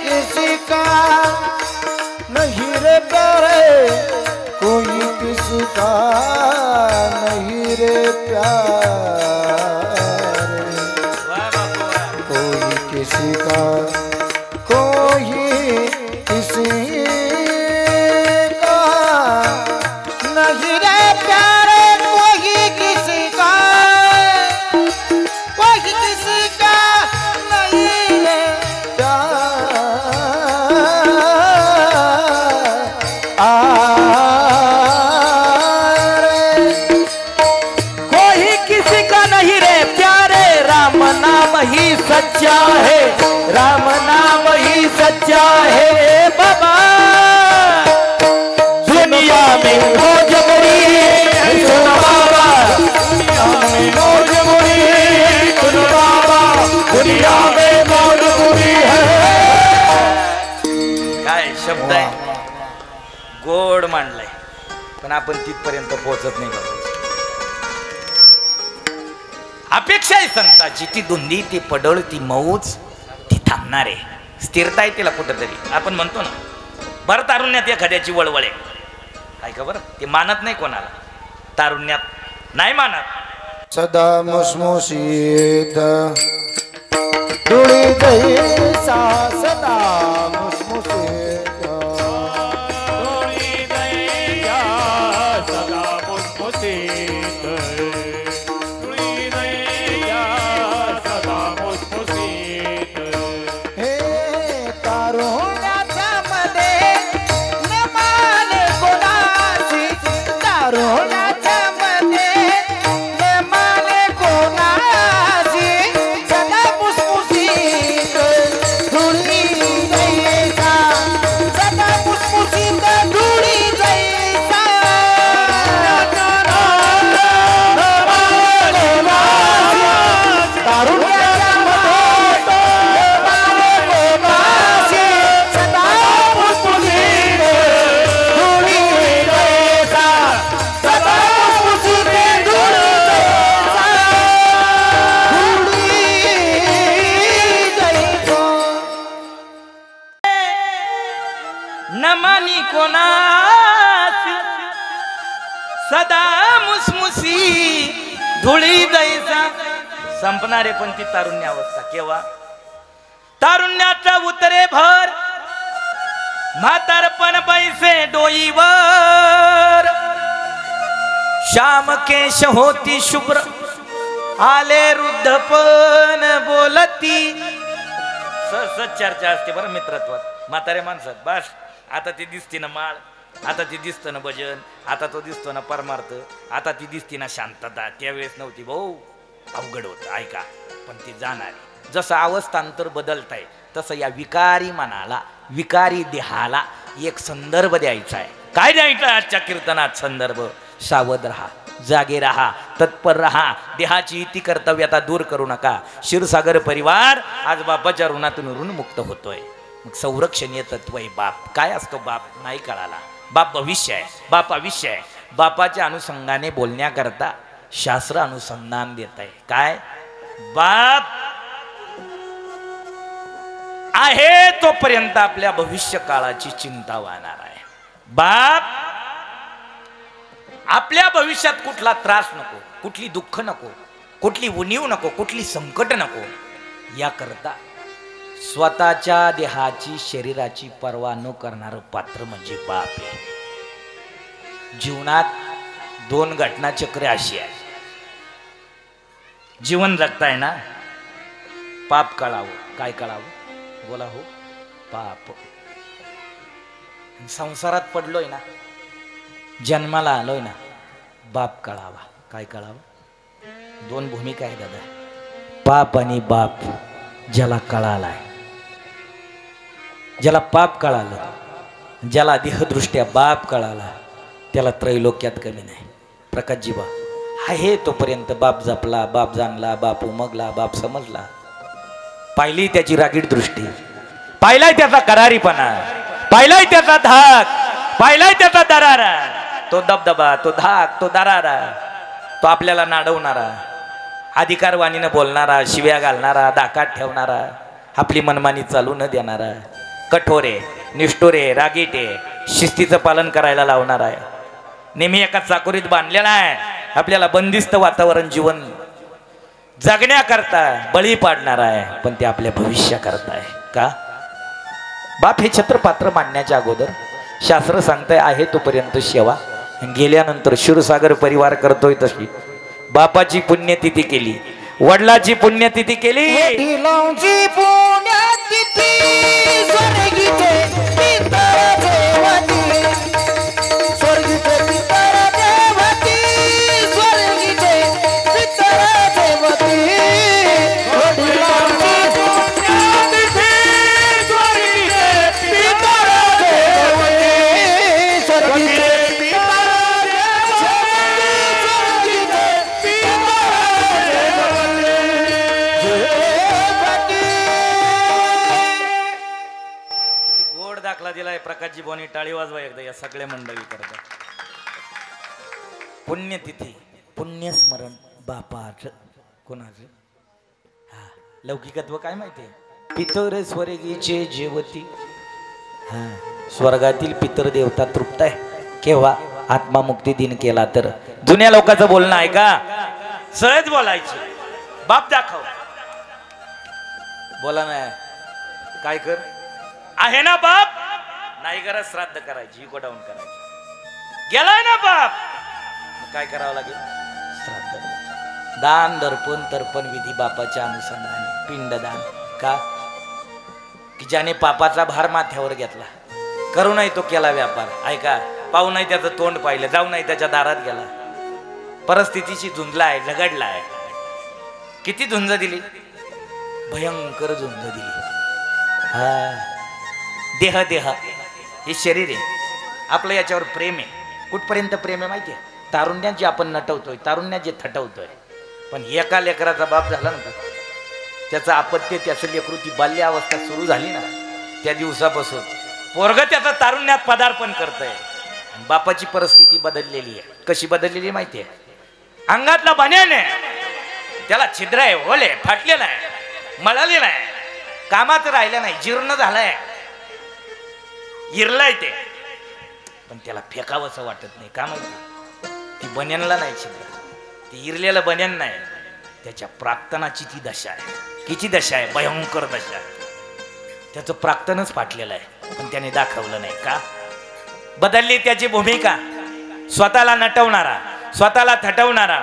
किसी का नहीं रे प्यारे, कोई किसी का नहीं रे प्यारे, वाह बापू वाह. कोई किसी का, कोई किसी का नहीं रे प्यारे, कोई किसी का, कोई किसी का नहीं रे कोई किसी का नहीं रे प्यारे, राम नाम ही सच्चा है, राम नाम ही सच्चा है. बाबा दुनिया में मौज बुरी है, सुनो बाबा दुनिया में मौज बुरी है, सुनो बाबा दुनिया में मौज बुरी है. काय शब्द आहे, गोड मांडलाय, पण आपण तिथपर्यंत पोहोचत नाही बाबा. अपेक्षा आहे संताची, ती धुंदी, ती पडळ, ती मौज, ती थांबणार आहे, स्थिरता आहे तिला कुठंतरी. आपण म्हणतो ना भर तारुण्यात एखाद्याची वळवळ आहे, ऐका बरं, ते मानत नाही कोणाला, तारुण्यात नाही मानत. सदा मुसमुसीत धुळी जैसा सदा मुसमुसीत धुळी दैया सदा मुसमुसीत, धुळी दैया सदा मुसमुसीत. हे तारुण्याच्या मध्ये न माने कोणाची, तारुण्याच्या मध्ये न माने कोणाची, सदा मुसमुसीत धुळी जैसा, सदा मुसमुसीत धुळी जैसा. तारुण्याच्या मध्ये न माने कोणाची, सदा मुसमुसीत धुळी जैसा, सदा मुसमुसीत धुळी जैसा, धुळी जैसा. न मानी कोणासी सदा मुसमुसी धुळी दैसा. संपणारे पण ती तारुण्य अवस्था केव्हा? तारुण्याचा उतरे भर म्हातारपण बैसे डोईवर. श्याम केश होती शुभ्र आले वृद्धपण बोलती. सहज चर्चा असते बरं मित्रत्वात म्हातारे माणसात. बस आता ती दिसते ना माळ, आता ती दिसतं ना भजन, आता तो दिसतो ना परमार्थ, आता ती दिसते ना शांतता. त्यावेळेस नव्हती भाऊ, अवघड होतं. ऐका, पण ती जाणारी. जसं अवस्थांतर बदलत आहे तसं या विकारी मनाला, विकारी देहाला एक संदर्भ द्यायचा आहे. काय द्यायचा आजच्या कीर्तनात संदर्भ? सावध रहा, जागे रहा, तत्पर रहा, देहाची इति कर्तव्यता दूर करू नका. क्षीरसागर परिवार आज बापाच्या ऋणातून ऋणमुक्त होतोय. मग संरक्षणीय तत्व आहे बाप. काय असतो बाप नाही कळाला. बाप भविष्य आहे, बाप भविष्य आहे. बापाच्या अनुषंगाने बोलण्याकरता शास्त्र अनुसंधान देत आहे. काय? बाप आहे तोपर्यंत आपल्या भविष्य काळाची चिंता वाहणार आहे. बाप आपल्या भविष्यात कुठला त्रास नको, कुठली दुःख नको, कुठली उणीव नको, कुठली संकट नको, याकरता स्वतःच्या देहाची, शरीराची पर्वा न करणारं पात्र म्हणजे बाप आहे. जीवनात दोन घटनाचक्र अशी आहे. जीवन जगताय ना, पाप कळावं. काय कळावं? बोला हो. पाप. संसारात पडलोय ना, जन्माला आलोय ना, बाप कळावा. काय कळावं? दोन भूमिका आहे दादा, पाप आणि बाप. ज्याला कळालाय, ज्याला पाप कळालं, ज्याला देहदृष्ट्या बाप कळाला, त्याला त्रैलोक्यात कमी नाही. प्रकाशजीबा आहे तोपर्यंत बाप जपला, बाप जाणला, बाप उमगला, बाप समजला. पाहिली त्याची रागीट दृष्टी, पाहिलाय त्याचा करारीपणा, पाहिलाय त्याचा धाक, पाहिलाय त्याचा दरारा. तो दबदबा, तो धाक, तो दरारा, तो आपल्याला नाडवणारा, अधिकारवाणीनं बोलणारा, शिव्या घालणारा, दाकात ठेवणारा, आपली मनमानी चालू न देणारा, कठोरे, निष्ठुरे, रागीटे, शिस्तीचं पालन करायला लावणारा आहे. नेहमी एका चाकोरीत बांधलेला आहे. आपल्याला बंदिस्त वातावरण जीवन जगण्याकरता बळी पाडणार आहे, पण ते आपल्या भविष्याकरता आहे. का? बाप हे छत्रपात्र मानण्याच्या अगोदर शास्त्र सांगताय आहे तोपर्यंत सेवा, गेल्यानंतर क्षीरसागर परिवार करतोय तशी बापाची पुण्यतिथी केली, वडिलाची पुण्यतिथी केली, वडिलांची पुण्यतिथी स्वर्गीचे पितर देवती, स्वर्गीचे पितर देवती, स्वर्गीचे पितर देवती. वडिलांची पुण्यतिथी स्वर्गीचे पितर देवती, स्वर्गीचे पितर गोड दाखला दिलाय प्रकाशजी बोनी. टाळी वाजवा एकदा या सगळ्या मंडळी करतात. पुण्यतिथी, पुण्यस्मरण बापाच. कोणाचं? हा, लौकिकत्व काय माहितीये? पितर स्वर्गीचे जेवती. हा, स्वर्गातील पितर देवता तृप्त आहे केव्हा? आत्मामुक्ती दिन केला तर. जुन्या लोकांचं बोलणं आहे का, सहज बोलायचं, बाप दाखव, बोला नाही काय कर आहे ना बाप, नाही करा श्राद्ध करायची, इको डाऊन करायची, गेलाय ना बाप, काय करावं लागेल, श्राद्ध, दान दर्पण तर्पण विधी बापाच्या अनुषंगाने, पिंडदान. का की ज्याने पापाचा भार माथ्यावर घेतला, करू नाही तो केला व्यापार. ऐका, पाहू नाही त्याचं तोंड पाहिलं, जाऊ नाही त्याच्या दारात गेला, परिस्थितीशी झुंजला आहे, झगडला आहे. किती झुंज दिली, भयंकर झुंज दिली. हा देह देह हे शरीर आहे आपलं, याच्यावर प्रेम आहे. कुठपर्यंत प्रेम आहे माहिती आहे, तारुण्यात जे आपण नटवतोय, तारुण्यात जे थटवतोय. पण एका लेकराचा बाप झाला ना, त्याचं अपत्य, त्याचं लेकरू, ती बाल्य अवस्था सुरू झाली ना, त्या दिवसापासून पोरग त्याचं तारुण्यात पदार्पण करतंय. बापाची परिस्थिती बदललेली आहे. कशी बदललेली माहिती आहे, अंगातला बन्यान आहे, त्याला छिद्र आहे, होले फाटलेला आहे, मळालेला आहे, कामात राहिलं नाही, जीर्ण झालंय, इरलाय ते, पण त्याला फेकावंसं वाटत नाही. का माहिती, ती बन्यानला नाही छिद्र, ती इरलेलं बन्यान नाही, त्याच्या प्राक्तनाची ती दशा आहे. किती दशा आहे, भयंकर दशा आहे. त्याचं प्राक्तनच फाटलेलं आहे, पण त्याने दाखवलं नाही. का बदलली त्याची भूमिका, स्वतःला नटवणारा, स्वतःला थटवणारा,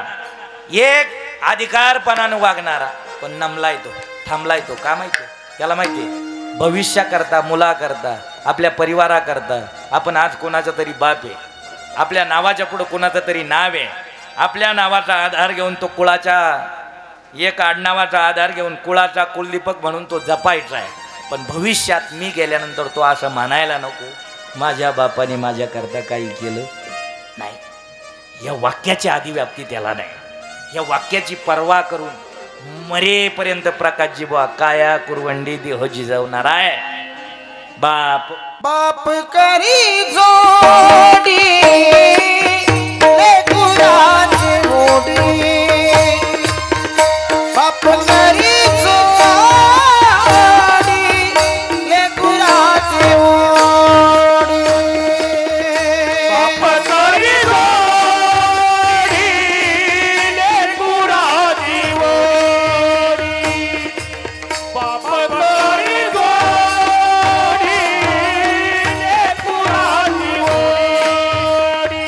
एक अधिकारपणानं वागणारा, पण नमलाय तो, थांबलाय तो. का माहिती, त्याला माहिती भविष्याकरता, मुलाकरता, आपल्या परिवाराकरता आपण आज कोणाचा तरी बाप आहे, आपल्या नावाच्या पुढे कोणाचं तरी नाव आहे, आपल्या नावाचा आधार घेऊन तो कुळाच्या, एक आडनावाचा आधार घेऊन कुळाचा कुलदीपक म्हणून तो जपायचा आहे. पण भविष्यात मी गेल्यानंतर तो असं म्हणायला नको, माझ्या बापाने माझ्याकरता काही केलं नाही. या वाक्याची अधिव्याप्ती त्याला नाही. या वाक्याची पर्वा करून मरेपर्यंत प्रकाशजी बुवा काया कुरवंडी देह जिजवणार आहे. बाप बाप करी जोडी लेकराची गोडी, बाप करी जोडी लेकराची गोडी, बाप करी जोडी लेकराची गोडी, बाप करी जोडी लेकराची गोडी,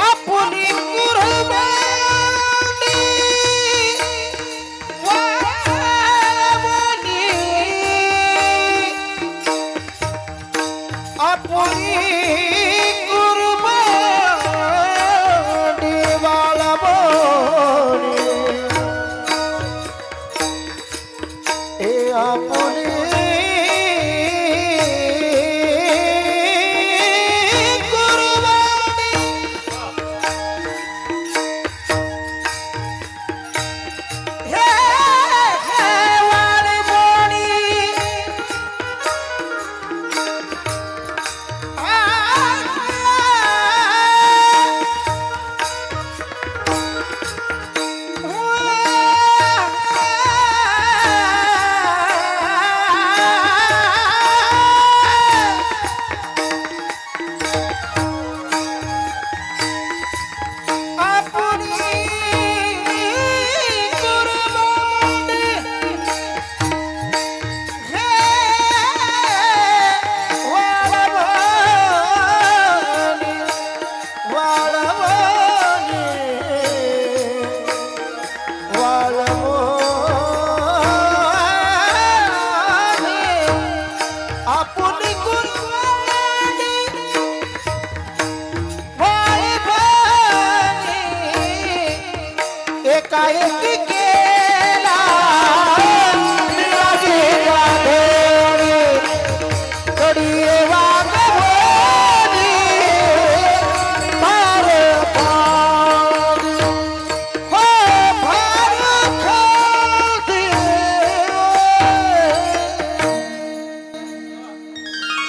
आपली कुर्बानी वाळवली, आपली कुर्बानी वाळवली, ए आपली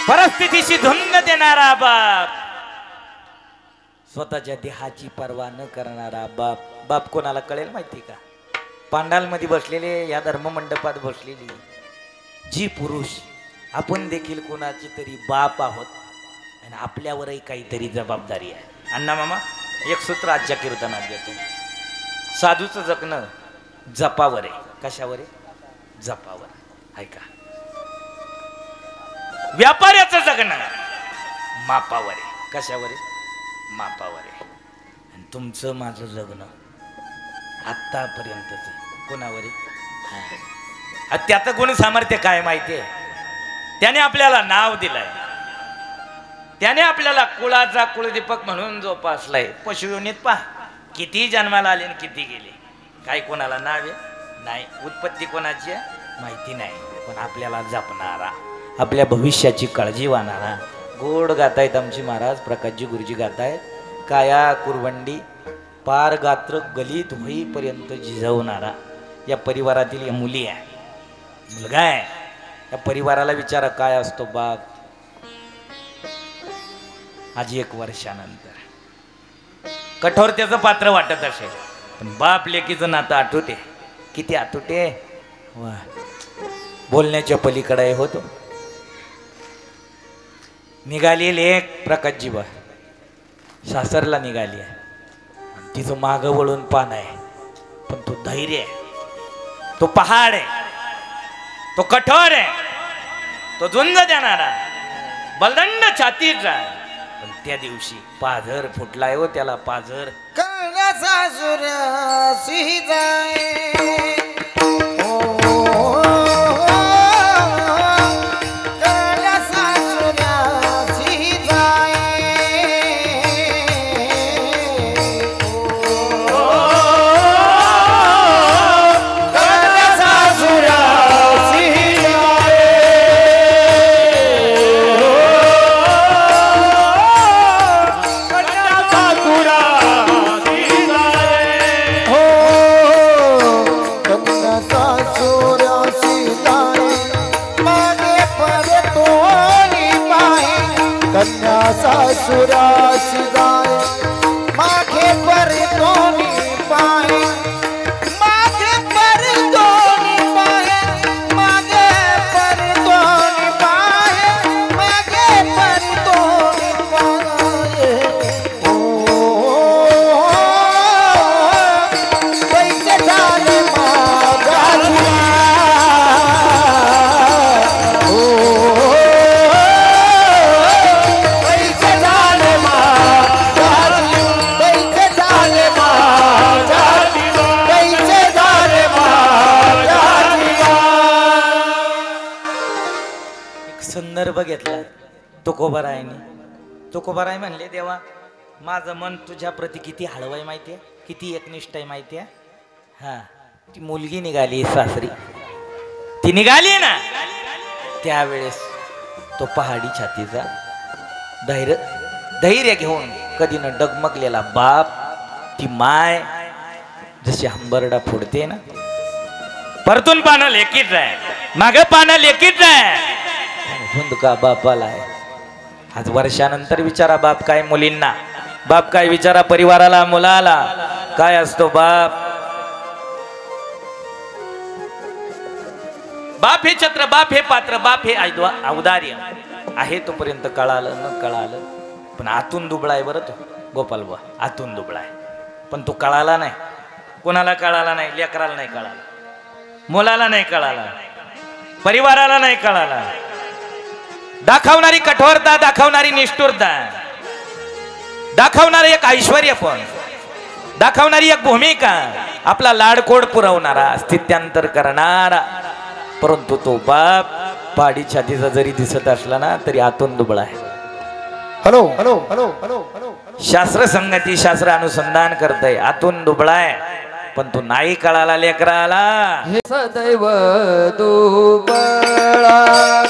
परिस्थितीशी धुंद देणारा बाप, स्वतःच्या देहाची पर्वा न करणारा बाप. बाप कोणाला कळेल माहिती का, पांडालमध्ये बसलेले, या धर्ममंडपात बसलेली जी पुरुष, आपण देखील कोणाचे तरी बाप आहोत. आणि आपल्यावरही काहीतरी जबाबदारी आहे. अण्णा मामा एक सूत्र आजच्या कीर्तनात देतो. साधूचं जगणं जपावर आहे. कशावर आहे? जपावर. ऐका. व्यापाऱ्याचं जगणं मापावर आहे. कशावर आहे? मापावर आहे. आणि तुमचं माझं जगणं आत्तापर्यंतच कोणावर आहे? त्याचं गुण सामर्थ्य काय माहितीये? त्याने आपल्याला नाव दिलंय, त्याने आपल्याला कुळाचा कुलदीपक म्हणून जोपासलाय. पशुयोनीत पहा किती जन्माला आले आणि किती गेले, काय कोणाला नाव आहे नाही, उत्पत्ती कोणाची आहे माहिती नाही, पण आपल्याला जपणारा, आपल्या भविष्याची काळजी वाहणारा. गोड गातायत आमची महाराज प्रकाशजी गुरुजी गातायत. काया कुरवंडी पार गात्र गलित होईपर्यंत झिजवणारा. या परिवारातील या मुली आहे, मुलगा आहे. या परिवाराला विचारा काय असतो बाप. आज 1 वर्षानंतर कठोरतेचं पात्र वाटत असेल, पण बाप लेकीचं नातं आठवते. किती आठवते. वा, बोलण्याच्या पलीकडे होतो. निघाली लेक प्रकाशजी बा सासरला निघाली आहे. तिचं मागं वळून पान आहे, पण तो धैर्य आहे, तो पहाड आहे, तो कठोर आहे, तो झुंज देणारा, बलदंड छातीचा. पण त्या दिवशी पाझर फुटलाय हो, त्याला पाझर. कळण्याचा सूर्यासी जाय सासुरासी जाय मागे पर दोन्ही पाय, मागे पर दोन्ही पाय, मागे पर दोन्ही पाय, मागे पर दोन्ही पाय. पैसे झाले माझा संदर्भ घेतला तुकोबारायने. तुकोबाराय म्हणले देवा माझं मन तुझ्या प्रती किती हळवं आहे माहितीये, किती एकनिष्ठ आहे माहितीये. हा, ती मुलगी निघाली सासरी, ती निघाली ना त्यावेळेस तो पहाडी छातीचा धैर्य घेऊन कधी न डगमगलेला बाप, ती माय जशी हंबरडा फोडते ना, परतून पानं लेकीच आहे, माग पानं लेकीच आहे. हुंदका बापाला आहे. आज वर्षानंतर विचारा बाप काय मुलींना, बाप काय विचारा परिवाराला, मुलाला काय असतो बाप. बाप हे छत्र, बाप हे पात्र, बाप हे औदार्य आहे. तोपर्यंत कळालं न कळालं, पण आतून दुबळा आहे बरं तो गोपाल बुवा, आतून दुबळा आहे. पण तो कळाला नाही, कोणाला कळाला नाही, लेकराला नाही कळाला, मुलाला नाही कळाला, परिवाराला नाही कळाला. दाखवणारी कठोरता, दाखवणारी निष्ठुरता, दाखवणारी एक ऐश्वर्य, पण दाखवणारी एक भूमिका, आपला लाडकोड पुरवणारा, स्थित्यांतर करणारा. परंतु तो बाप पाडी छातीचा जरी दिसत असला ना तरी आतून दुबळा आहे. Hello hello hello hello hello. शास्त्र संगती, शास्त्र अनुसंधान करतय, आतून दुबळा आहे. पण तो नाही कळाला लेकराला. सदैव दुबळा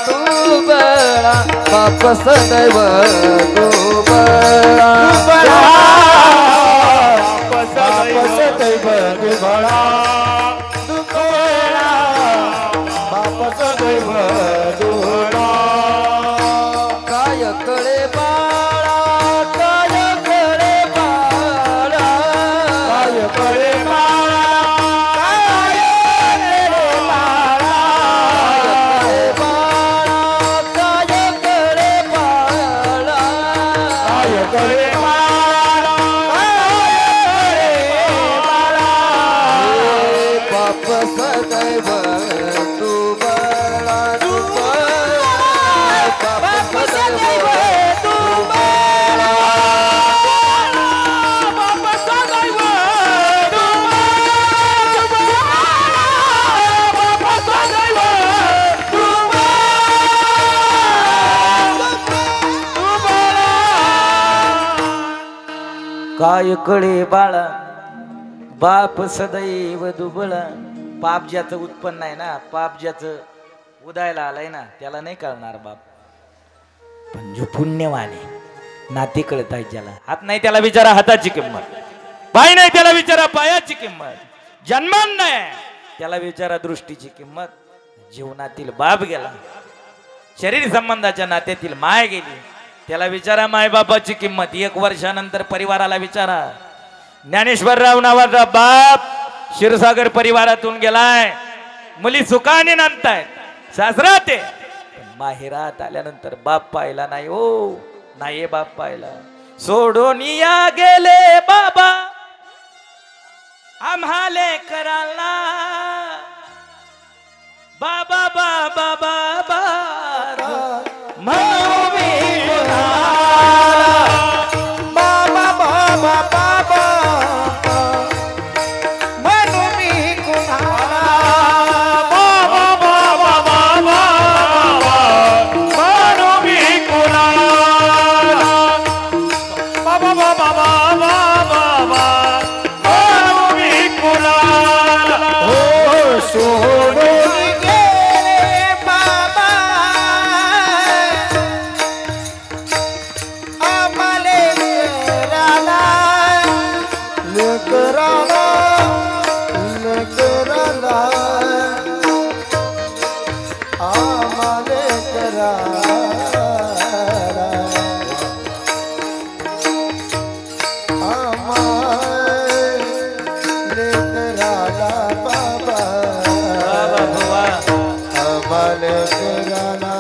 दुबळा बाप सदैव दुबळा बाप सदैव दुबळा दुबळा बाप सदैव दुबळा. काय कळे बाळा, काय कळे बाळा, काय कळे बाळा, सदैव दुबळा दुबळा बाप सदैव दुबळा बाप सदैव काय कळे बाळा बाप सदैव दुबळा. पाप ज्याचं उत्पन्न आहे ना, पाप ज्याचं उदायला आलंय ना, त्याला नाही कळणार बाप. पण जो पुण्यवान आहे, नाते कळत आहेत ज्याला, हात नाही त्याला विचारा हाताची किंमत, पाय नाही त्याला विचारा पायाची किंमत, जन्मान नाही त्याला विचारा दृष्टीची किंमत. जीवनातील बाप गेला, शरीर संबंधाच्या नात्यातील माय गेली, त्याला विचारा मायबापाची किंमत. 1 वर्षानंतर परिवाराला विचारा. ज्ञानेश्वरराव नावाचा बाप क्षीरसागर परिवारातून गेलाय, मुली सुखाने नांदतायत, सासरात आहे, पण माहेरात आल्यानंतर बाप पाहिला नाही. हो नाही बाप पाहिला. सोडून या गेले बाबा आम्हाले कराला, बाबा बाबा बाबा म्हणू मी बाबा बाबा बाबा म्हणू मी कुणाला बाबा बाबा बाबा म्हणू मी कुणाला, बाबा बाबा बाबा म्हणू मी कुणाला. हो सोडून गेले बाबा आम्हाले लेकराला लेकराला लेकराला आम्हाले लेकराला लेकराला बाबा आम्हाले लेकराला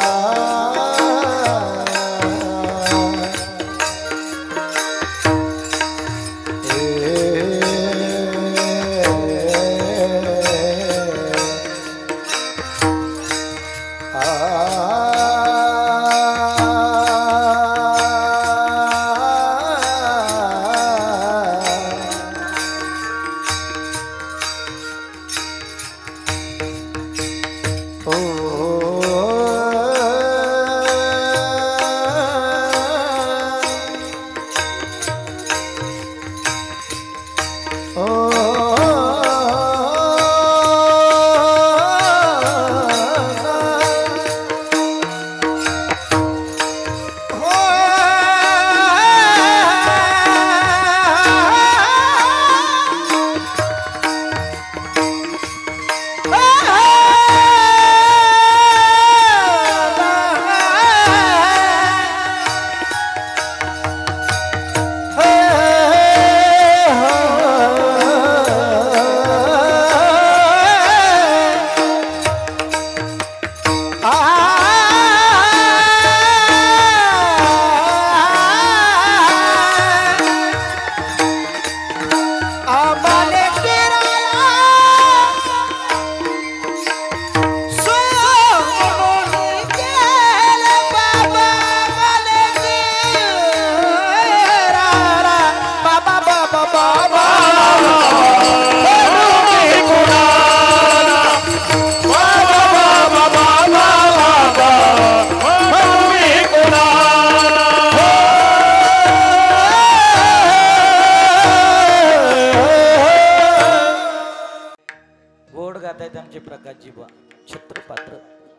छत्रपात्र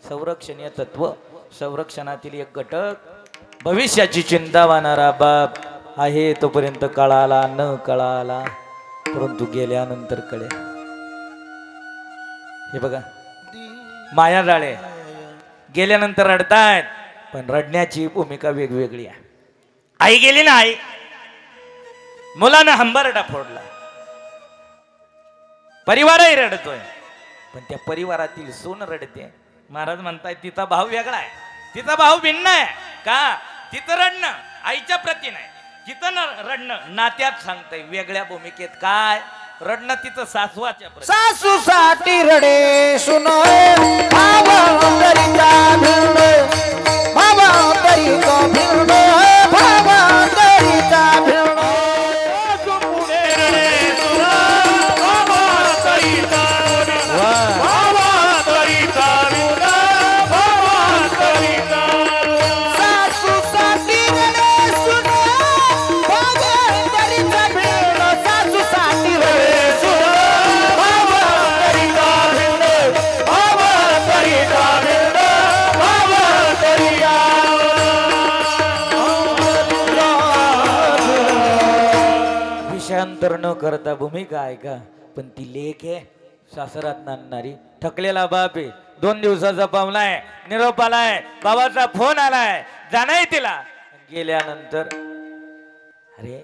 संरक्षणीय तत्व संरक्षणातील एक घटक भविष्याची चिंता वाहणारा बाप आहे तोपर्यंत कळाला न कळाला परंतु गेल्यानंतर कळे. हे बघा माया जाळे गेल्यानंतर रडतायत पण रडण्याची भूमिका वेगवेगळी आहे. आई गेली ना, आई मुलानं हंबरडा फोडला, परिवारही रडतोय पण त्या परिवारातील सून रडते. महाराज म्हणताय तिचा भाव वेगळा आहे, तिचा भाव भिन्न आहे. का तिथं रडणं आईच्या प्रती नाही, तिथं रडणं नात्यात सांगताय वेगळ्या भूमिकेत. काय रडणं तिचं सासवाच्या प्रती. सासू साठी रडे सुन भावा तरीचा भिड भावा तरीचा भिड भावा तरीचा भिड सासू पुढे रडे सुना बाबा तरीचा रुना बाबा तरीचा रुना बाबा तरीचा रुना सासू साठी रडे सुन भावा तरीचा भिड सासू साठी रडे सुना बाबा तरीचा भिड बाबा तरीचा भिड बाबा तरीचा विषयांतर न करता भूमिका ऐका. पण ती लेख आहे सासरात नांदणारी. थकलेला बाप आहे, 2 दिवसाचा पावलाय, निरोप आलाय, बाबाचा फोन आलाय, जाणार तिला. गेल्यानंतर अरे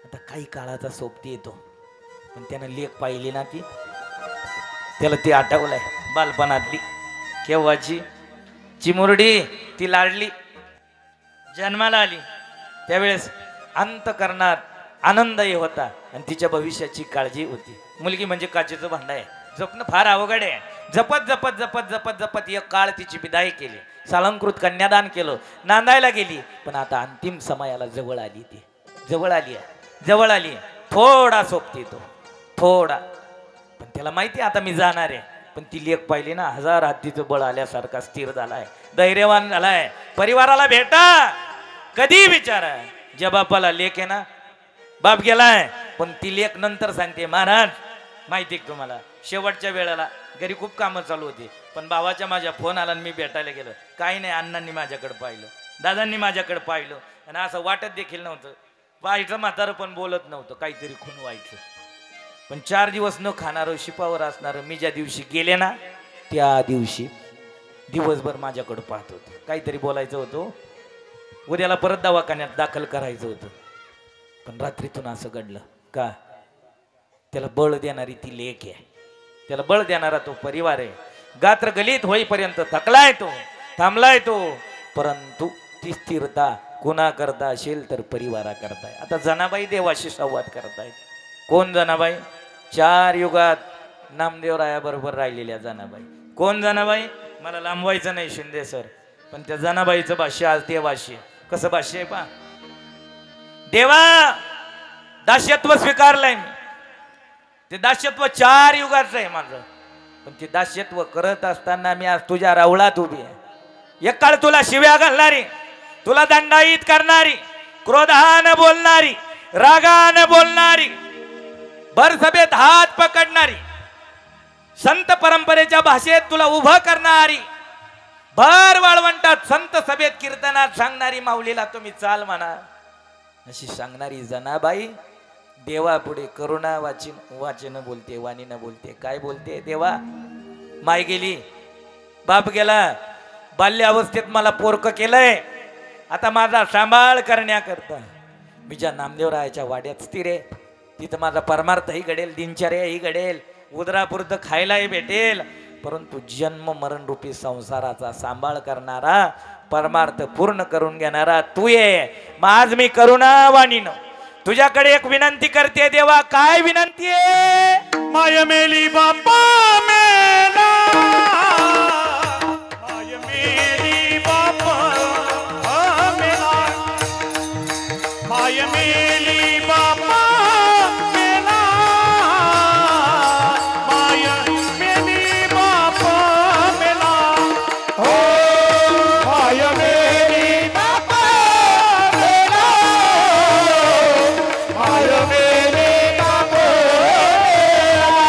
आता काही काळाचा सोबती येतो, पण त्यानं लेख पाहिली ना ती, त्याला ती आठवलंय बालपणातली केव्हाची चिमुरडी. ती लाडली जन्माला आली त्यावेळेस अंतकरणात आनंदही होता आणि तिच्या भविष्याची काळजी होती. मुलगी म्हणजे काचेचं भांड आहे, जपणं फार अवघड आहे. जपत जपत जपत जपत जपत एक काळ तिची विदाई केली, सालंकृत कन्यादान केलं, नांदायला गेली. पण आता अंतिम समयाला जवळ आली, ती जवळ आली आहे, जवळ आली आहे. थोडा सोबती तो थोडा, पण त्याला माहिती आहे आता मी जाणार आहे. पण ती लेख पाहिली ना, 1000 हत्तीचं बळ आल्यासारखा स्थिर झालाय, धैर्यवान झालाय. परिवाराला भेटा कधी विचारा. ज्या बापाला लेख आहे ना, बाप गेलाय, पण ती लेख नंतर सांगते, महाराज माहिती आहे तुम्हाला, शेवटच्या वेळेला घरी खूप कामं चालू होती, पण भावाच्या माझ्या फोन आला आणि मी भेटायला गेलो. काही नाही, अण्णांनी माझ्याकडे पाहिलं, दादांनी माझ्याकडे पाहिलं, आणि असं वाटत देखील नव्हतं. पाहायचं म्हातारं पण बोलत नव्हतं, काहीतरी खून व्हायचं. पण 4 दिवस न खाणारं शिपावर असणारं मी ज्या दिवशी गेले ना, त्या दिवशी दिवसभर माझ्याकडं पाहत होतं. काहीतरी बोलायचं होतं, उद्याला परत दवाखान्यात दाखल करायचं होतं. पण रात्रीतून असं घडलं का, त्याला बळ देणारी ती लेक आहे, त्याला बळ देणारा तो परिवार आहे. गात्र गलित होईपर्यंत थकलाय तो, थांबलाय तो, परंतु ती स्थिरता कुणा करता असेल तर परिवारा करताय. आता जनाबाई देवाशी संवाद करतायत. कोण जनाबाई? 4 युगात नामदेवरायाबरोबर राहिलेल्या जनाबाई. कोण जनाबाई? मला लांबवायचं नाही शिंदे सर, पण त्या जनाबाईचं भाष्य आज देवाशी. कसं भाष्य आहे पा, देवा दास्यत्व स्वीकारलंय मी, ते दास्यत्व 4 युगाचं आहे माझं, पण ते दास्यत्व करत असताना मी आज तुझ्या रावळात उभी आहे. एक काळ तुला शिव्या घालणारी, तुला दंडायित करणारी, क्रोधानं बोलणारी, रागानं बोलणारी, भर सभेत हात पकडणारी, संत परंपरेच्या भाषेत तुला उभं करणारी, भर वाळवंटात संत सभेत कीर्तनात सांगणारी, माऊलीला तुम्ही चाल म्हणा अशी सांगणारी जनाबाई देवा पुढे करुणा वाचन बोलते, वाणीनं बोलते. काय बोलते? देवा माय गेली, बाप गेला, बाल्य अवस्थेत मला पोरकं केलंय, आता माझा सांभाळ करण्याकरता मी ज्या नामदेवरायाच्या वाड्यात स्थिर आहे, तिथं माझा परमार्थही घडेल, दिनचर्याही घडेल, उदरापुरतं खायलाही भेटेल, परंतु जन्म मरण रूपी संसाराचा सांभाळ करणारा, परमार्थ पूर्ण करून घेणारा तू ये. मग आज मी करुणावाणीनं तुझ्याकडे एक विनंती करते देवा. काय विनंती आहे? माय मेली बापा मेला, माय मेली बापा मेला, माय मेली बापा मेला, माय मेली बापा मेला, हो माय मेली बापा मेला, माय मेली बापा मेला.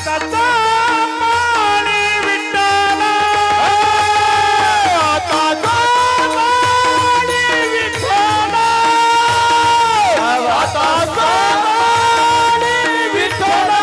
हाताचा माळी विठ्ठला हाताचा माळी विठ्ठला हाताचा माळी विठ्ठला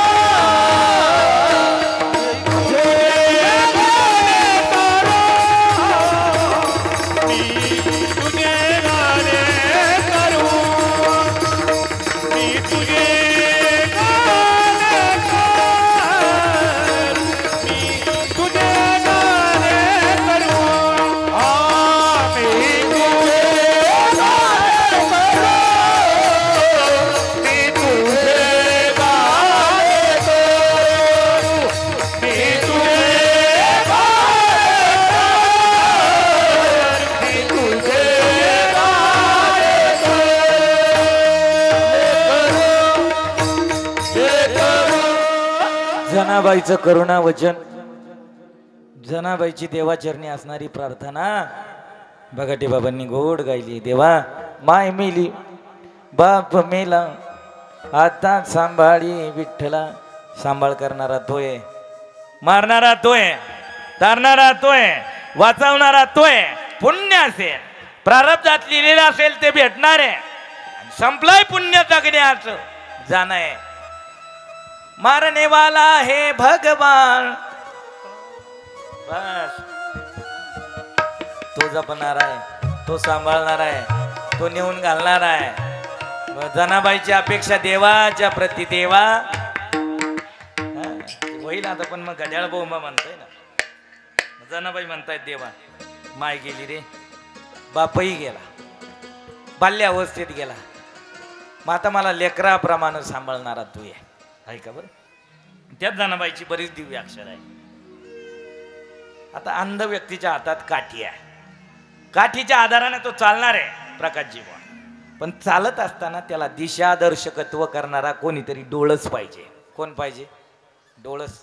जनाबाईचं करुणा वचन, जनाबाईची देवाचरणी असणारी प्रार्थना बगाटे बाबांनी गोड गायली. देवा माय मेली बाप मेला आता सांभाळी विठ्ठला. सांभाळ करणारा तोय, मारणारा तोय, तारणारा तोय, वाचवणारा तोय. पुण्य असेल प्रारब्धात लिहिलेलं असेल ते भेटणार आहे. संपलाय पुण्य जगण्याचं जाणं आहे. मारने वाला है भगवान, बस तो जपणार आहे, तो सांभाळणार आहे, तो नेऊन घालणार आहे. जनाबाईची अपेक्षा देवाच्या प्रती देवा होईल आता. पण मग घड्याळ बोंबा म्हणताय ना, जनाबाई म्हणतायत देवा माय गेली रे, बापही गेला, बाल्यावस्थेत गेला, मग आता मला लेकराप्रमाणे सांभाळणारा तू आहे. ऐका बरं, त्यात जनाबाईची बरीच दिव्य अक्षर आहे. आता अंध व्यक्तीच्या हातात काठी आहे, काठीच्या आधाराने तो चालणार आहे प्रकाशजी. पण चालत असताना त्याला दिशादर्शकत्व करणारा कोणीतरी डोळस पाहिजे. कोण पाहिजे? डोळस.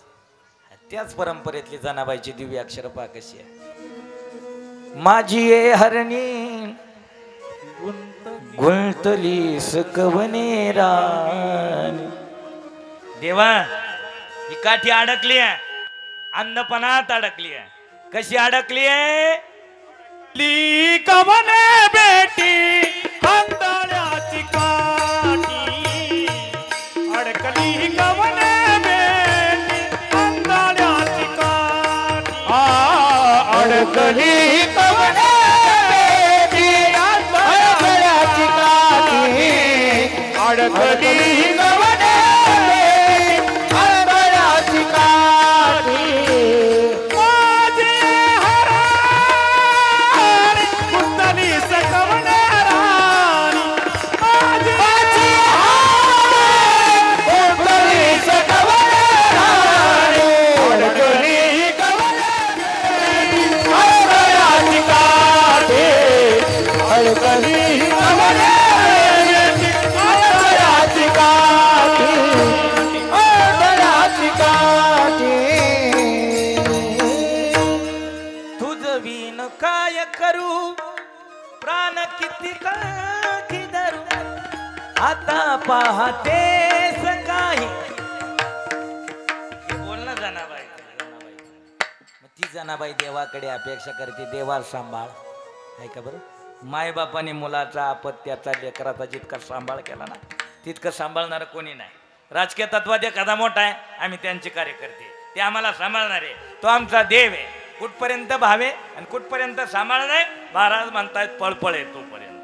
त्याच परंपरेतली जनाबाईची दिव्य अक्षर पहा कशी आहे. माझी ये हरणी गुंतली सकवने राणी. देवा ही काठी अडकली आहे, अंधपणात अडकली आहे. कशी अडकली आहे? ली कवने बेटी अंधाळ्याची काठी अडकली कवने बेटी अंधाळ्याची काठी अडकली कवने बेटी अंधाळ्याची काठी अडकली कवने अंधाळ्याची काठी माझे हरारी कुंडली सकवने राणी माझे कुंडली सकवने राणी अडकली कवने अंधाळ्याची काठी अडकली कवने अंधाळ्याची काठी अंधाळ्याची काठी. तुझ विन काय करू प्राण किती काठी धरू. आता पाहतेस काही. बोल ना जनाबाई. मग ती जनाबाई देवाकडे अपेक्षा करते, देवा सांभाळ. ऐका बरं, मायबापाने मुलाचा अपत्याचा लेकराचा जितका सांभाळ केला ना तितकं सांभाळणार कोणी नाही. राजकीय तत्वात एखादा मोठा आहे, आम्ही त्यांचे कार्यकर्ते, ते आम्हाला सांभाळणार आहे. तो आमचा देव आहे. कुठपर्यंत भावे आणि कुठपर्यंत सांभाळणार. महाराज म्हणतायत पळपळ आहे तोपर्यंत.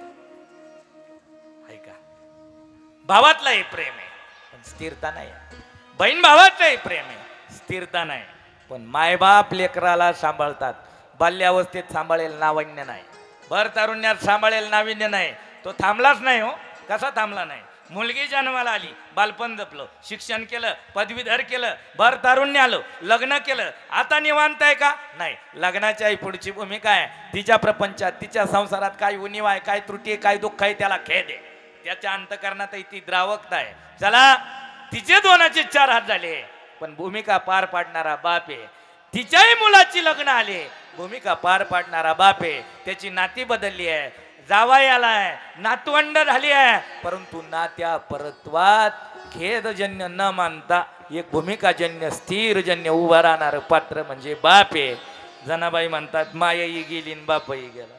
ऐका, भावातलाही प्रेम आहे पण स्थिरता नाही. बहीण भावाचंही प्रेम आहे, स्थिरता नाही. पण मायबाप लेकराला सांभाळतात. बाल्यावस्थेत सांभाळेल नाविन्य नाही, भर तारुण्यात सांभाळेल नाविन्य नाही. तो थांबलाच नाही. हो, कसा थांबला नाही? मुलगी जन्माला आली, बालपण जपलं, शिक्षण केलं, पदवीधर केलं, भर तारुण्य आलं, लग्न केलं. आता निवांत आहे का? नाही. लग्नाच्या आई पुढची भूमिका आहे. तिच्या प्रपंचात, तिच्या संसारात काय उणीव आहे, काय त्रुटी आहे, काय दुःख आहे त्याला खेद आहे. त्याच्या अंतकरणात ती द्रावकता आहे. चला, तिचे दोनाचे 4 हात झाले पण भूमिका पार पाडणारा बाप आहे. तिच्याही मुलाची लग्न आले, भूमिका पार पाडणारा बाप आहे. त्याची नाती बदलली आहे, जावाई आलाय, नातवंड झाली आहे, परंतु नात्या परत्वात खेदजन्य न मानता एक भूमिकाजन्य स्थिरजन्य उभा राहणार पात्र म्हणजे बाप आहे. जनाबाई म्हणतात मायाही गेली न बापही गेला,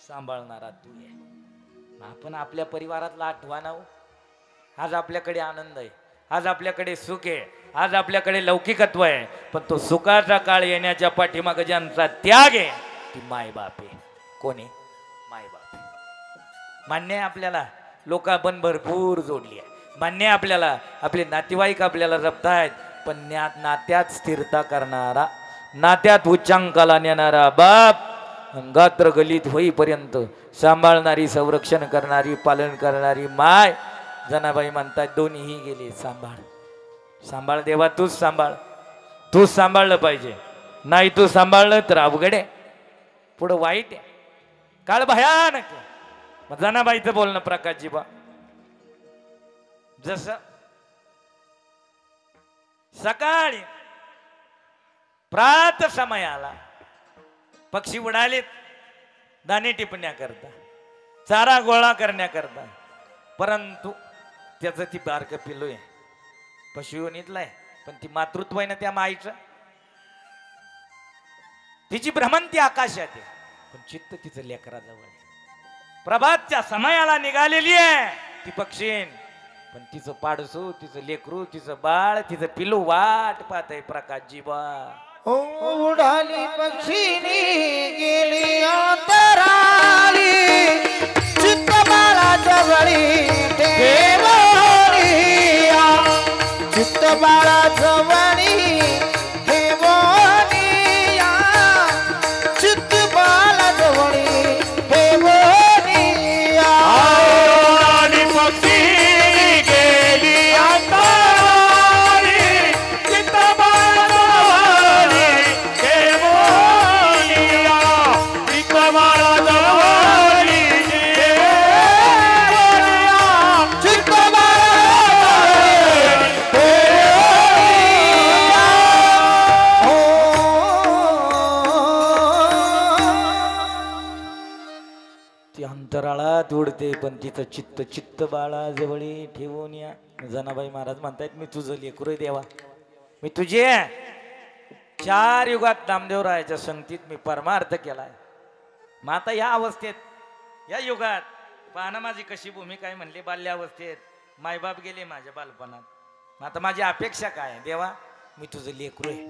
सांभाळणारा तू आहे. आपण आपल्या परिवारातला आठवण आहो. आज आपल्याकडे आनंद आहे, आज आपल्याकडे सुख आहे, आज आपल्याकडे लौकिकत्व आहे. पण तो सुखाचा काळ येण्याच्या पाठीमागे ज्यांचा त्याग आहे ती मायबाप आहे. कोणी? मायबाप. मान्य आहे आपल्याला लोक आपण भरपूर जोडली आहे, मान्य आहे आपल्याला आपले नातेवाईक आपल्याला जपतायत, पण नात्यात स्थिरता करणारा, नात्यात उच्चांकाला नेणारा बाप, गात्र गलित होईपर्यंत सांभाळणारी, संरक्षण करणारी, पालन करणारी माय. जनाबाई म्हणतात दोन्हीही गेले. सांभाळ, सांभाळ देवा, तूच सांभाळ, तूच सांभाळलं पाहिजे. नाही तू सांभाळलं तर अवघड आहे, पुढं वाईट आहे, काळ भयानक आहे. मग जनाबाईचं बोलणं प्रकाशजी बा, जस सकाळी प्रात समयाला पक्षी उडालेत दाणे टिपण्या करता, चारा गोळा करण्याकरता, परंतु त्याचं ती बारक पिलू आहे, पशुयोनीतला आहे, पण ती मातृत्व आहे ना त्या माईचं, तिची भ्रमंती आकाशात आहे, पण चित्त तिचं लेकराजवळ आहे. प्रभातच्या समयाला निघालेली आहे ती पक्षीन, पण तिचं पाडसू, तिचं लेकरू, तिचं बाळ, तिचं पिलू वाट पाहत आहे प्रकाशजी बा. उडाली पक्षीनी गेली अंतराळी, चित्त बाळाच्या वळी ठेवणिया, चित्त बाळाच्या वळी ठेवणिया, चित्त बाळाच्या वळी ठेवणिया. उडाली पक्षी गेली अंतराळी, चित्त बाळाजवळी ठेवणिया, चित्त बाळाजवळी ठेवणिया, चित्त बाळाच्या ठेवणिया. ती अंतराळात उडते, पण तिचं चित्त चित्त बाळाजवळी ठेवून या. जनाबाई महाराज म्हणतायत मी तुझं लेकरू आहे देवा, मी तुझे 4 युगात नामदेवरायाच्या संगतीत मी परमार्थ केलाय. मग आता या अवस्थेत, या युगात पाहणं माझी कशी भूमिका आहे म्हणले. बाल्यावस्थेत मायबाप गेले माझ्या बालपणात, मग आता माझी अपेक्षा काय आहे देवा, मी तुझं लेकरू आहे,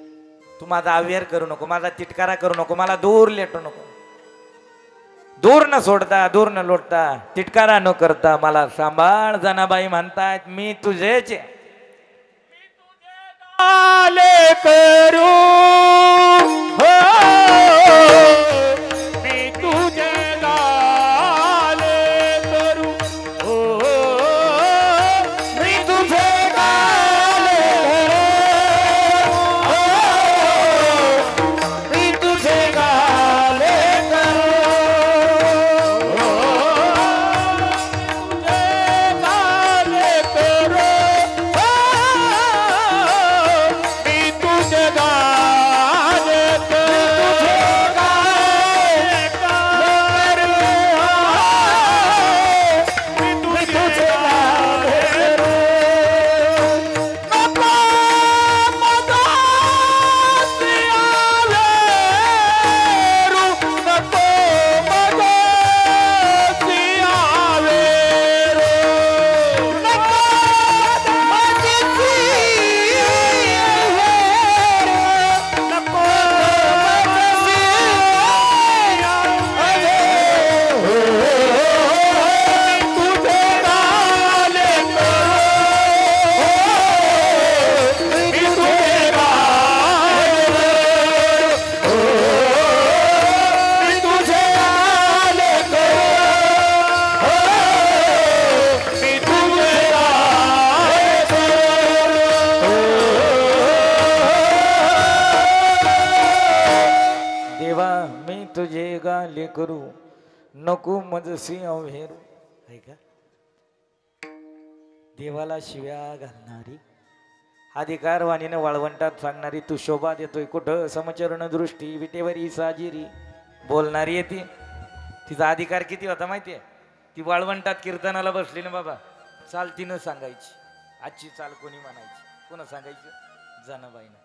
तू माझा अवेअर करू नको, माझा तिटकारा करू नको, मला दूर लेटू नको, दूर न सोडता, दूर न लोटता, तिटकारा न करता मला सांभाळ. जनाबाई म्हणतायत मी तुझेच आहे. आले करू हो, मी तुझे गाले करू हो, मी तुझे गाले हो, मी तुझे गाले करू हो, तुझे गाले करू हो, मी तुझे गाले करू, मी तुझे गाले करू. नको मगासी आवेरू, नको मगासी आवेरू, नको मगासी आवेरू, नको मगासी आवेरू. तुझे गाले करू, मी तुझे गाले करू, मी तुझे गाले करू, मी तुझे गाले करू. देवा मी तुझे गाले करू, नको मजसी अवेरू. आहे का देवाला शिव्या घालणारी, अधिकारवाणीने वाळवंटात सांगणारी, तू शोभा देतोय कुठं, समचरण दृष्टी विटेवरी साजिरी बोलणारी आहे ती. तिचा अधिकार किती होता माहितीये, ती वाळवंटात कीर्तनाला बसली ना बाबा, चाल तिनं सांगायची, आजची चाल कोणी म्हणायची, कोणा सांगायचं? जनाबाईनं.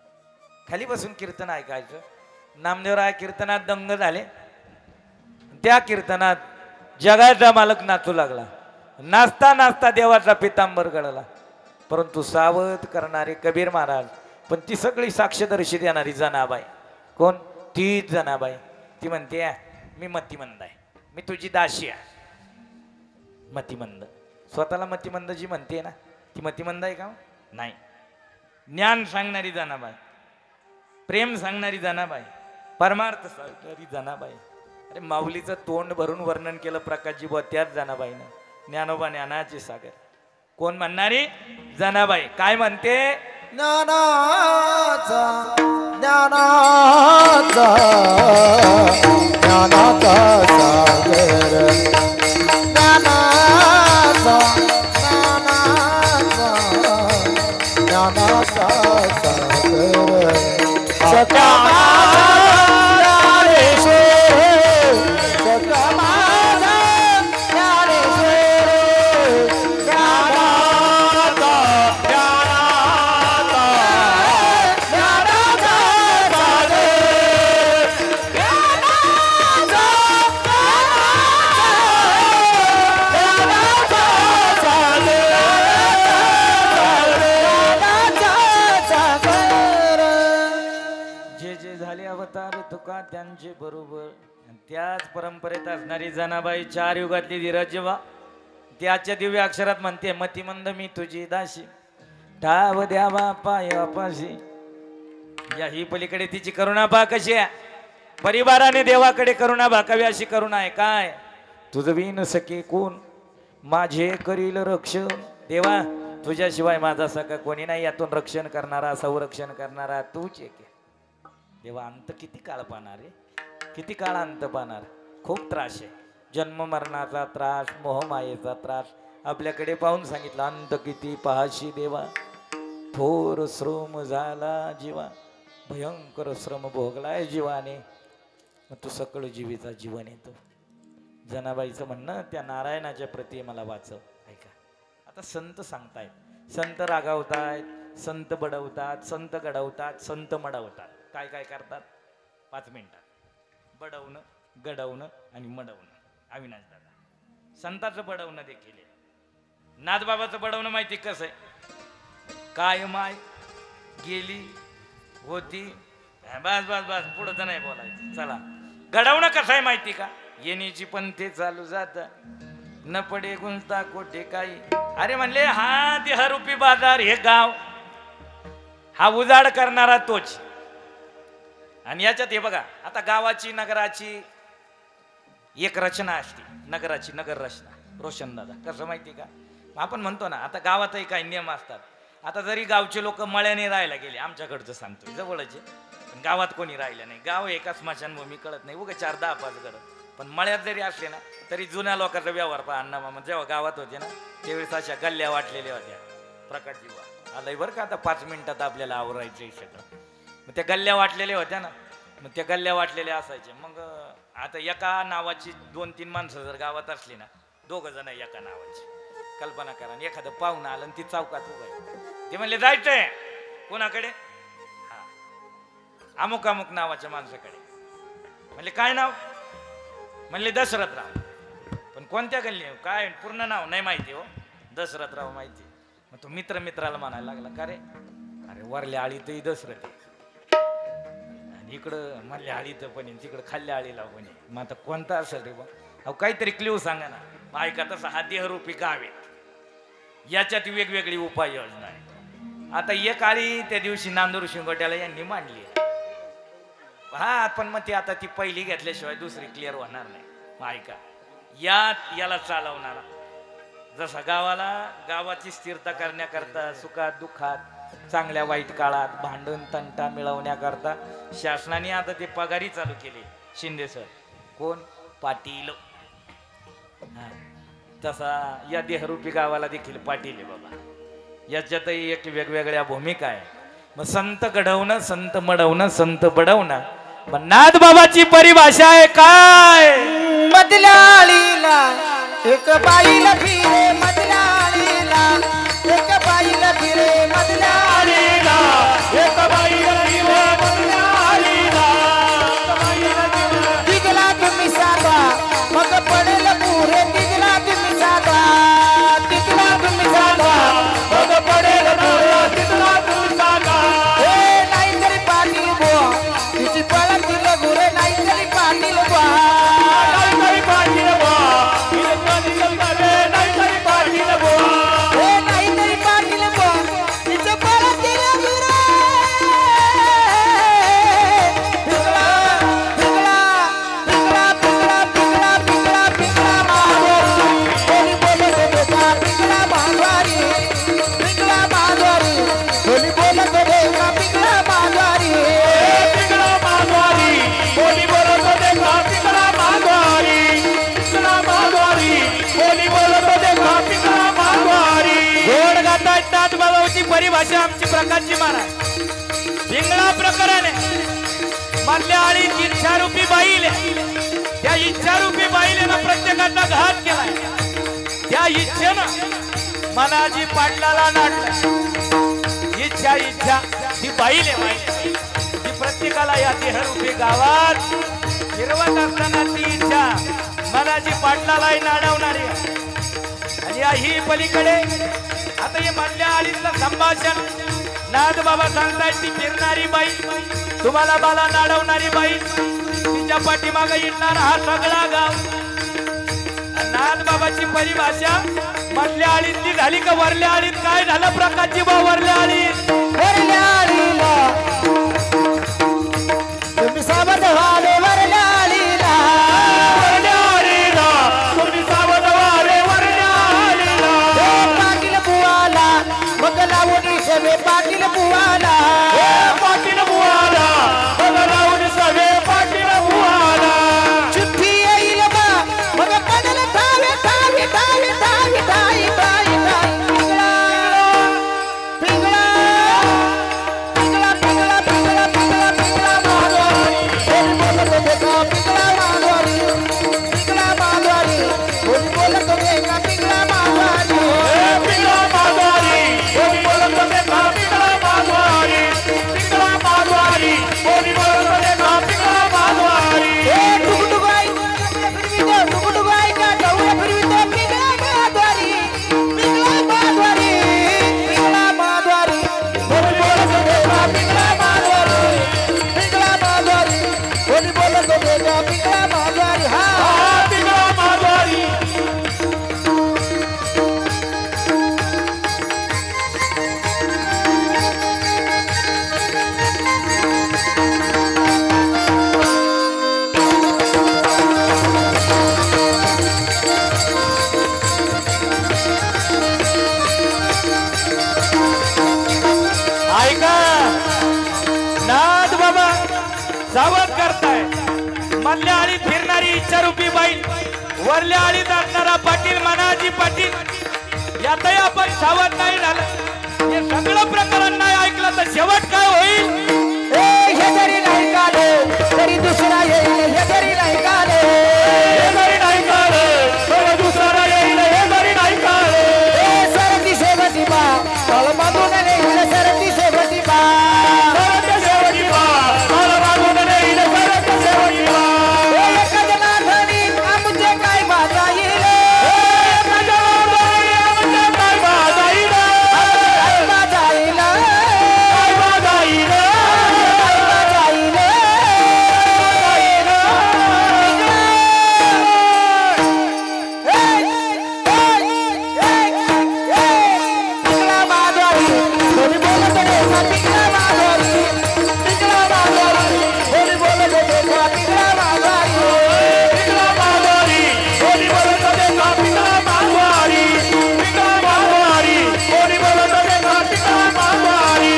खाली बसून कीर्तन ऐकायचं. नामदेवराय कीर्तनात दंग झाले. त्या कीर्तनात जगाचा मालक नाचू लागला. नाचता नाचता देवाचा पितांबर गळला. परंतु सावध करणारे कबीर महाराज, पण ती सगळी साक्षदर्शी देणारी जनाबाई. कोण? तीच जनाबाई. ती म्हणते मी मतिमंद आहे, मी तुझी दासी आहे. मतिमंद, स्वतःला मतिमंद जी म्हणते ना ती मतिमंद आहे का? नाही. ज्ञान सांगणारी जनाबाई, प्रेम सांगणारी जनाबाई, परमार्थ सांगणारी जनाबाई. अरे माऊलीचं तोंड भरून वर्णन केलं प्रकाशजी बुवा त्याच जनाबाईनं. ज्ञानोबा ज्ञानाचे सागर. कोण म्हणणारी? जनाबाई. काय म्हणते? ज्ञानाचा ज्ञानाचा ज्ञानाचा सागर ज्ञानाचा ज्ञानाचा ज्ञानाचा सागर सखा त्यांचे बरोबर त्याच परंपरेत असणारी जनाबाई, 4 युगातली धीरज जेव्हा त्याच्या दिव्य अक्षरात म्हणते मतिमंद मी तुझी दासी, ठाव द्यावा पाय अपाशी. या ही पलीकडे तिची करुणा पहा कशी आहे. परिवाराने देवाकडे करुणा भाकावी अशी करुणा आहे. काय? तुझं विन सके कोण, माझे करील रक्षण. देवा तुझ्याशिवाय माझा सखा कोणी नाही, यातून रक्षण करणारा, संरक्षण करणारा तूच एक आहे. देवा अंत किती काळ पाहणार आहे, किती काळ अंत पाहणार. खूप त्रास आहे, जन्म मरणाचा त्रास, मोहमायेचा त्रास. आपल्याकडे पाहून सांगितलं अंत किती पाहाशी देवा, थोर श्रम झाला जीवा, भयंकर श्रम भोगलाय जीवाने, मग तू सकळ जीवीचा जीवन येतो. जनाबाईचं म्हणणं त्या नारायणाच्या प्रती मला वाचव. ऐका आता संत सांगतायत, संत रागावतायत, संत बडवतात, संत गडवतात, संत मडवतात. काय काय करतात? 5 मिनिटात बडवणं, गडवणं आणि मडवणं. अविनाश दादा संताचं बडवणं देखील आहे. नाथबाबाचं बडवणं माहिती कसं आहे? काय माय गेली होती, बस बस बस पुढं तर नाही बोलायचं. चला गडवणं कसं आहे माहिती का? येण्याची पण ते चालू जात, न पडे गुंता कोठे काही. अरे म्हणले हा देहरूपी बाजार, हे गाव हा उजाड करणारा तोच. आणि याच्यात हे बघा, आता गावाची नगराची एक रचना असते, नगराची नगर रचना. रोशन दादा कसं माहिती का? आपण म्हणतो ना आता गावातही काही नियम असतात. आता जरी गावचे लोक मळ्याने राहायला गेले, आमच्याकडचं सांगतो जवळचे, पण गावात कोणी राहिलं नाही, गाव एका स्मशानभूमी कळत नाही, उगा 4-10-5 घरं. पण मळ्यात जरी असले ना तरी जुन्या लोकांचा व्यवहार पहा. अण्णा मामा जेव्हा गावात होते ना त्यावेळेस अशा गल्ल्या वाटलेल्या होत्या. प्रकाश जीवा आलाय बरं का, आता 5 मिनिटात आपल्याला आवरायचं सगळं. मग त्या गल्ल्या वाटलेल्या होत्या ना, मग त्या गल्ल्या वाटलेल्या असायच्या. मग आता एका नावाची 2-3 माणसं जर गावात असली ना, 2 जण एका नावाची, कल्पना करा. आणि एखादं पाहुणं आलं आणि ती चौकात उभं, ते म्हणले जायचंय कोणाकडे? हा अमुक अमुक नावाच्या माणसाकडे. म्हणले काय नाव? म्हणले दशरथराव. पण कोणत्या गल्ली? काय पूर्ण नाव नाही माहिती हो, दशरथराव माहिती. मग तो मित्राला म्हणायला लागला का रे, अरे वरल्या आळी तर दशरथ आहे, इकडं मधल्या आळीत पण आहे, तिकडं खाल्ल्या आळीला पण आहे. मग आता कोणता असेल रे बा? अहो काहीतरी क्ल्यू सांगा ना. मग ऐका तसं हा देहरूपी गाव आहे, याच्यात वेगवेगळी उपाययोजना आहे. आता एक आळी त्या दिवशी नांदूर शिंगोट्याला यांनी मांडली. हा पण मग ती आता ती पहिली घेतल्याशिवाय दुसरी क्लिअर होणार नाही. मग ऐका, याला चालवणारा जसा गावाची स्थिरता करण्याकरता, सुखात दुःखात, चांगल्या वाईट काळात, भांडण तंटा मिळवण्याकरता शासनाने आता ते पगारी चालू केले. शिंदे सर कोण? पाटील. तसा या देहरूपी गावाला देखील पाटील आहे बाबा. याच्यातही एक वेगवेगळ्या भूमिका आहे. मग संत घडवणं, संत मडवणं, संत बडवणं. पण नाथ बाबाची परिभाषा आहे काय? मधल्या आळीला एक बाईला फिरे, मधल्या आळीला एक बाईला फिरे, मधल्या आळीला परिभाषा आमची प्रकारची महाराज पिंगळा प्रकरण आहे मधल्या आळी इच्छारूपी बाईल आहे त्या इच्छारूपी बाईले ना प्रत्येकाचा घात केलाय त्या इच्छेनं मनाजी पाटलाला नाटलं इच्छा इच्छा ती बाईल आहे ती प्रत्येकाला या देहरूपी गावात फिरवत असताना ती इच्छा मनाजी पाटलालाही नाडवणारी आहे आणि ही पलीकडे आता हे मधल्या आळीतलं संभाषण नाद बाबा सांगतायत ती फिरणारी बाई तुम्हाला बाला नाडवणारी बाई तिच्या पाठीमागे येणार हा सगळा गाव नाद बाबाची परिभाषा मधल्या आळीतली झाली का वरल्या आळीत काय झालं प्रकाशजी भाऊ वरल्या आळीत वरल्या आळीला तुम्ही सावध व्हावे वरल्या आळीला वरल्या आळीला तुम्ही सावध व्हावे वरल्या आळीला पाटील बुवाला मग लावणी सवे पाटील बुवाला पाटील बुवाला मग लावून सवे पाटील बुवाला चिठ्ठी येईल बा मग कडल ठावे ठावे ठावे ठावे ठाई ठाई ठाई पिंगळा पिंगळा पिंगळा पिंगळा पिंगळा पिंगळा माधवारी कोणी बोलत देखा पिंगळा माधवारी पिंगळा माधवारी कोणी बोलत देखा पिंगळा माधवारी पिंगळा माधवारी कोणी बोलत देखा पिंगळा माधवारी पिंगळा माधवारी कोणी बोलत देखा पिंगळा माधवारी टुकडुगाई फिरवितो टुकडुगाई का डवळा फिरवितो पिंगळा माधवारी पिंगळा माधवारी पिंगळा माधवारी कोणी बोलत देखा पिंगळा माधवारी पिंगळा माधवारी कोणी बोलत देखा पिंगळा माधवारी हा पिंगळा माधवारी ऐका नाद बाबा सावध करताय मधल्या आळीत फिरणारी इच्छारूपी बाई वरल्या आळीत असणारा पाटील मनाजी पाटील यातही आपण सावध नाही झालं हे सगळं प्रकरण नाही ऐकलं तर शेवट काय होईल हे जरी नाही काले तरी दुसरा येईल हे जरी नाही काले हे जरी नाही काळे तर दुसरा येईल हे जरी नाही काळे सरती सेवती बा तळमधून नेईल सरती सेवती बा सरते शेवटी बा मला मागून नेईल सरते शेवटी बा एका जनार्दनी आमचे काय माझा येईल आमच्या काय माझा येईल काय माझा येईल काय माझा येईल काय माझा येईल पिंगळा माधवारी कोणी बोलत देखा पिंगळा माधवारी पिंगळा माधवारी कोणी बोलत देखा पिंगळा माधवारी पिंगळा माधवारी कोणी बोलत देखा पिंगळा माधवारी पिंगळा माधवारी कोणी बोलत देखा पिंगळा माधवारी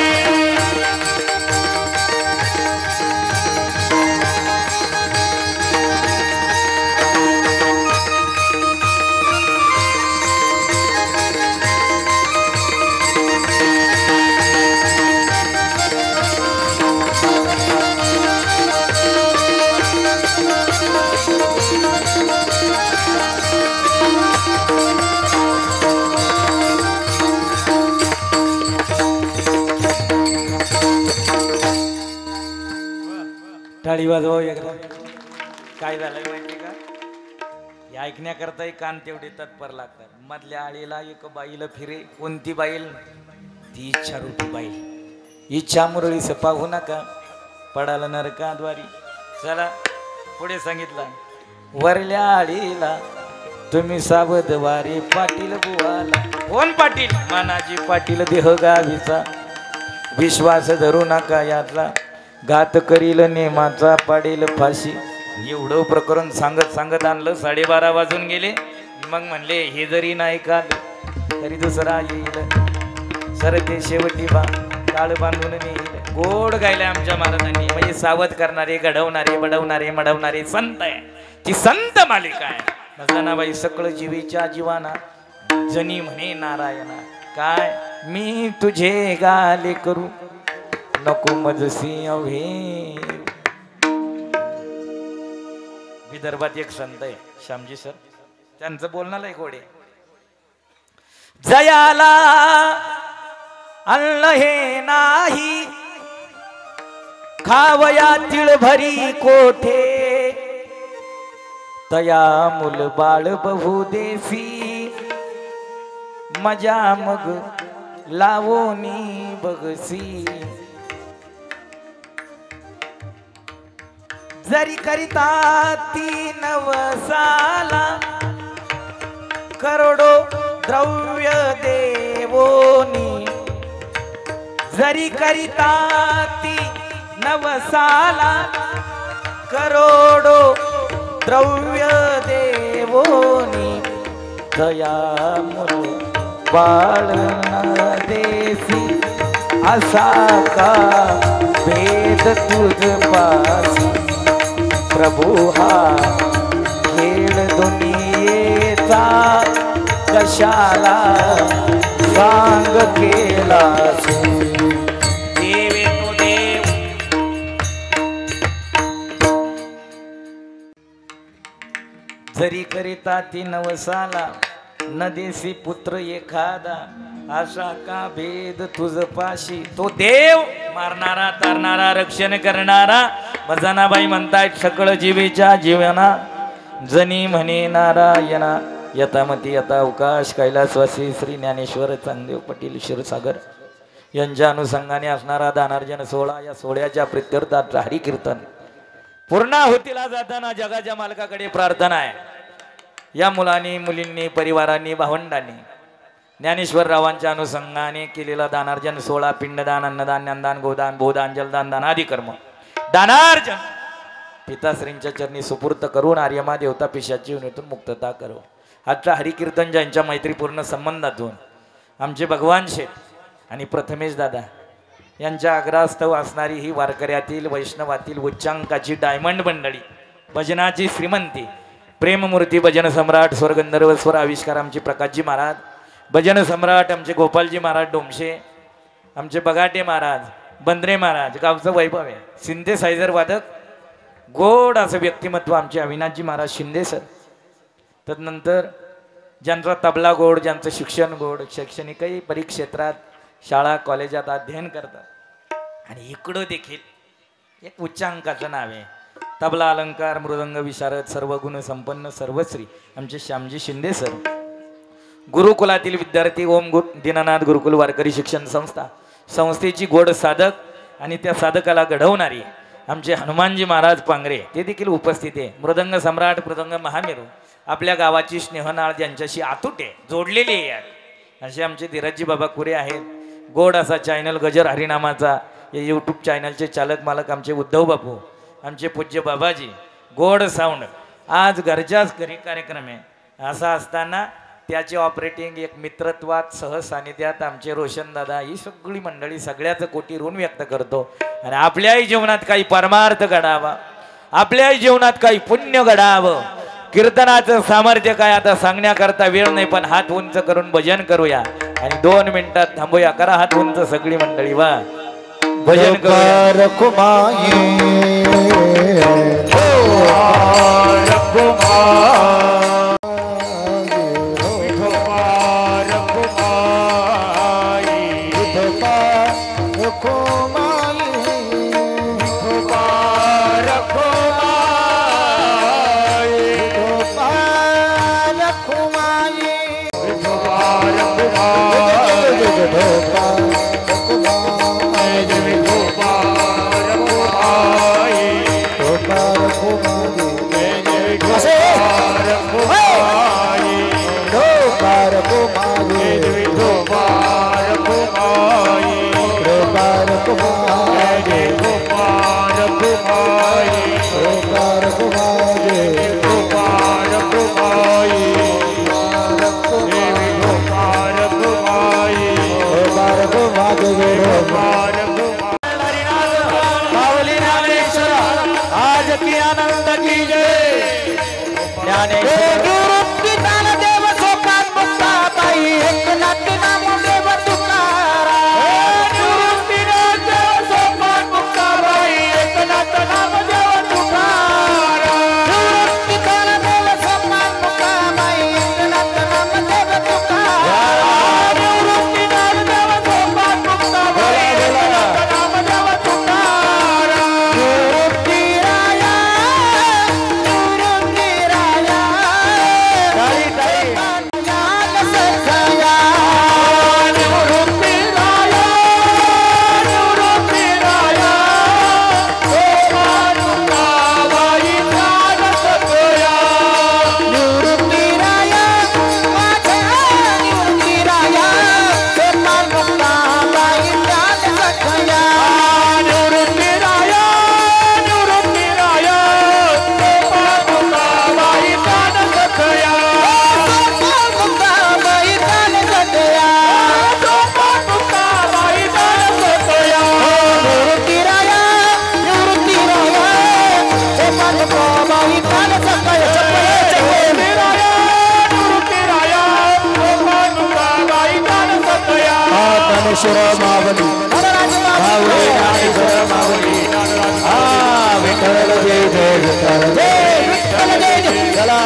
टाळी वाजवा एकदा काय झालंय माहिती का हे ऐकण्याकरताही कान तेवढे तत्पर लागतात मधल्या आळीला एक बाईल फिरे कोणती बाईल ती इच्छारूपी बाईल इच्छा मुरळीस पाहू नका पडाल नरकाद्वारी चला पुढे सांगितलं वरल्या आळीला तुम्ही सावध वारी पाटील बुवाला कोण पाटील मानाजी पाटील देहगावीचा विश्वास धरू नका यातला घात करील नेमाचा पाडील फाशी एवढं प्रकरण सांगत सांगत आणलं 12:30 वाजून गेले मग म्हणले हे जरी नाही का तरी दुसरा येईल सरते शेवटी बा काळ बांधून नेईल गोड गायले आमच्या महाराजांनी म्हणजे सावध करणारे घडवणारे बडवणारे मडवणारे संत आहे ती संत मालिका आहे जनाबाई सकळ जीवीच्या जीवाना जनी म्हणे नारायणा काय मी तुझे गाले करू नको मजसी अव्हेर. विदर्भात एक संत आहे श्यामजी सर, त्यांचं बोलणं एक गोडे. जयाला अन्न हे नाही खावया तिळ भरी कोठे तया मुल बाळ बहु देसी मजा मग लावोनी बगसी. जरी करिता ती नवसाला करोडो द्रव्य देवोनी. जरी करिता ती नवसाला करोडो द्रव्य देवोनी दया मुल बाळ न देसी असा का भेद तुझ पासी. प्रभू हा खेळ दुनियेचा कशाला सांग केला देवे तो देव. जरी करिता ती नवसाला न देसी पुत्र एखादा असा का भेद तुझ पाशी. तो देव मारणारा तारणारा रक्षण करणारा. मजानाबाई म्हणतायत सकळ जीवेच्या जीवना जनी म्हणे नारायणा. यथामती यथा अवकाश कैलासवासी श्री ज्ञानेश्वर चांगदेव पाटील क्षीरसागर यांच्या अनुषंगाने असणारा दानार्जन सोहळा. या सोहळ्याच्या प्रित्यर्थात हरी कीर्तन पूर्णाहुतीला जाताना जगाच्या मालकाकडे प्रार्थना आहे. या मुलांनी मुलींनी परिवारांनी भावंडांनी ज्ञानेश्वररावांच्या अनुषंगाने केलेला दानार्जन सोहळा पिंडदान अन्नदान ज्ञानदान गोदान भूदान जलदान दानादी कर्म दानार्जन पिताश्रींच्या चरणी सुपूर्त करून आर्यमा देवता पिशाची योनीतून मुक्तता करो. आजच्या हरिकीर्तन ज्यांच्या मैत्रीपूर्ण संबंधातून आमचे भगवान शेठ आणि प्रथमेश दादा यांच्या आग्रहास्तव असणारी ही वारकऱ्यातील वैष्णवातील उच्चांकाची डायमंड मंडळी भजनाची श्रीमंती प्रेममूर्ती भजन सम्राट स्वर्गंधर्व स्वर आविष्कार आमचे प्रकाशजी महाराज भजन सम्राट आमचे गोपालजी महाराज डोमशे आमचे बगाटे महाराज बंद्रे महाराज गावचं वैभव आहे. सिंथेसायझर वादक गोड असं व्यक्तिमत्व आमचे अविनाशजी महाराज शिंदे सर. तदनंतर ज्यांचा तबला गोड ज्यांचं शिक्षण गोड शैक्षणिकही परिक्षेत्रात शाळा कॉलेजात अध्ययन करतात. आणि इकडं देखील एक उच्चांकाचं नाव आहे तबला अलंकार मृदंग विशारद सर्व गुण संपन्न सर्वश्री आमचे श्यामजी शिंदे सर. गुरुकुलातील विद्यार्थी ओम दीनानाथ गुरुकुल वारकरी शिक्षण संस्था संस्थेची गोड साधक आणि त्या साधकाला घडवणारी आमचे हनुमानजी महाराज पांगरे ते देखील उपस्थित आहे. मृदंग सम्राट मृदंग महामेरू आपल्या गावाची स्नेहनाळ ज्यांच्याशी आतुटे जोडलेली आहे असे आमचे धीरजजी बाबा कुरे आहेत. गोड असा चॅनल गजर हरिनामाचा या यूट्यूब चॅनलचे चालक मालक आमचे उद्धव बापू आमचे पूज्य बाबाजी गोड साऊंड. आज घरच्याच घरी कार्यक्रम आहे असा असताना त्याचे ऑपरेटिंग एक मित्रत्वात सहसानिध्यात आमचे रोशन दादा ही सगळी मंडळी सगळ्याचं कोटी ऋण व्यक्त करतो. आणि आपल्याही जीवनात काही परमार्थ घडावा आपल्याही जीवनात काही पुण्य घडावं. कीर्तनाचं सामर्थ्य काय आता सांगण्याकरता वेळ नाही पण हात उंच करून भजन करूया आणि 2 मिनिटात थांबूया. करा हात उंच सगळी मंडळी वा भजन करूया. देव सोपान मुक्ताबाई एकनाथ नाम देव तुकाराम. ज्ञानेश्वर मावली मावली ज्ञानेश्वर मावली विठ्ठल जय जय विठ्ठल जय विठ्ठल जय जय चला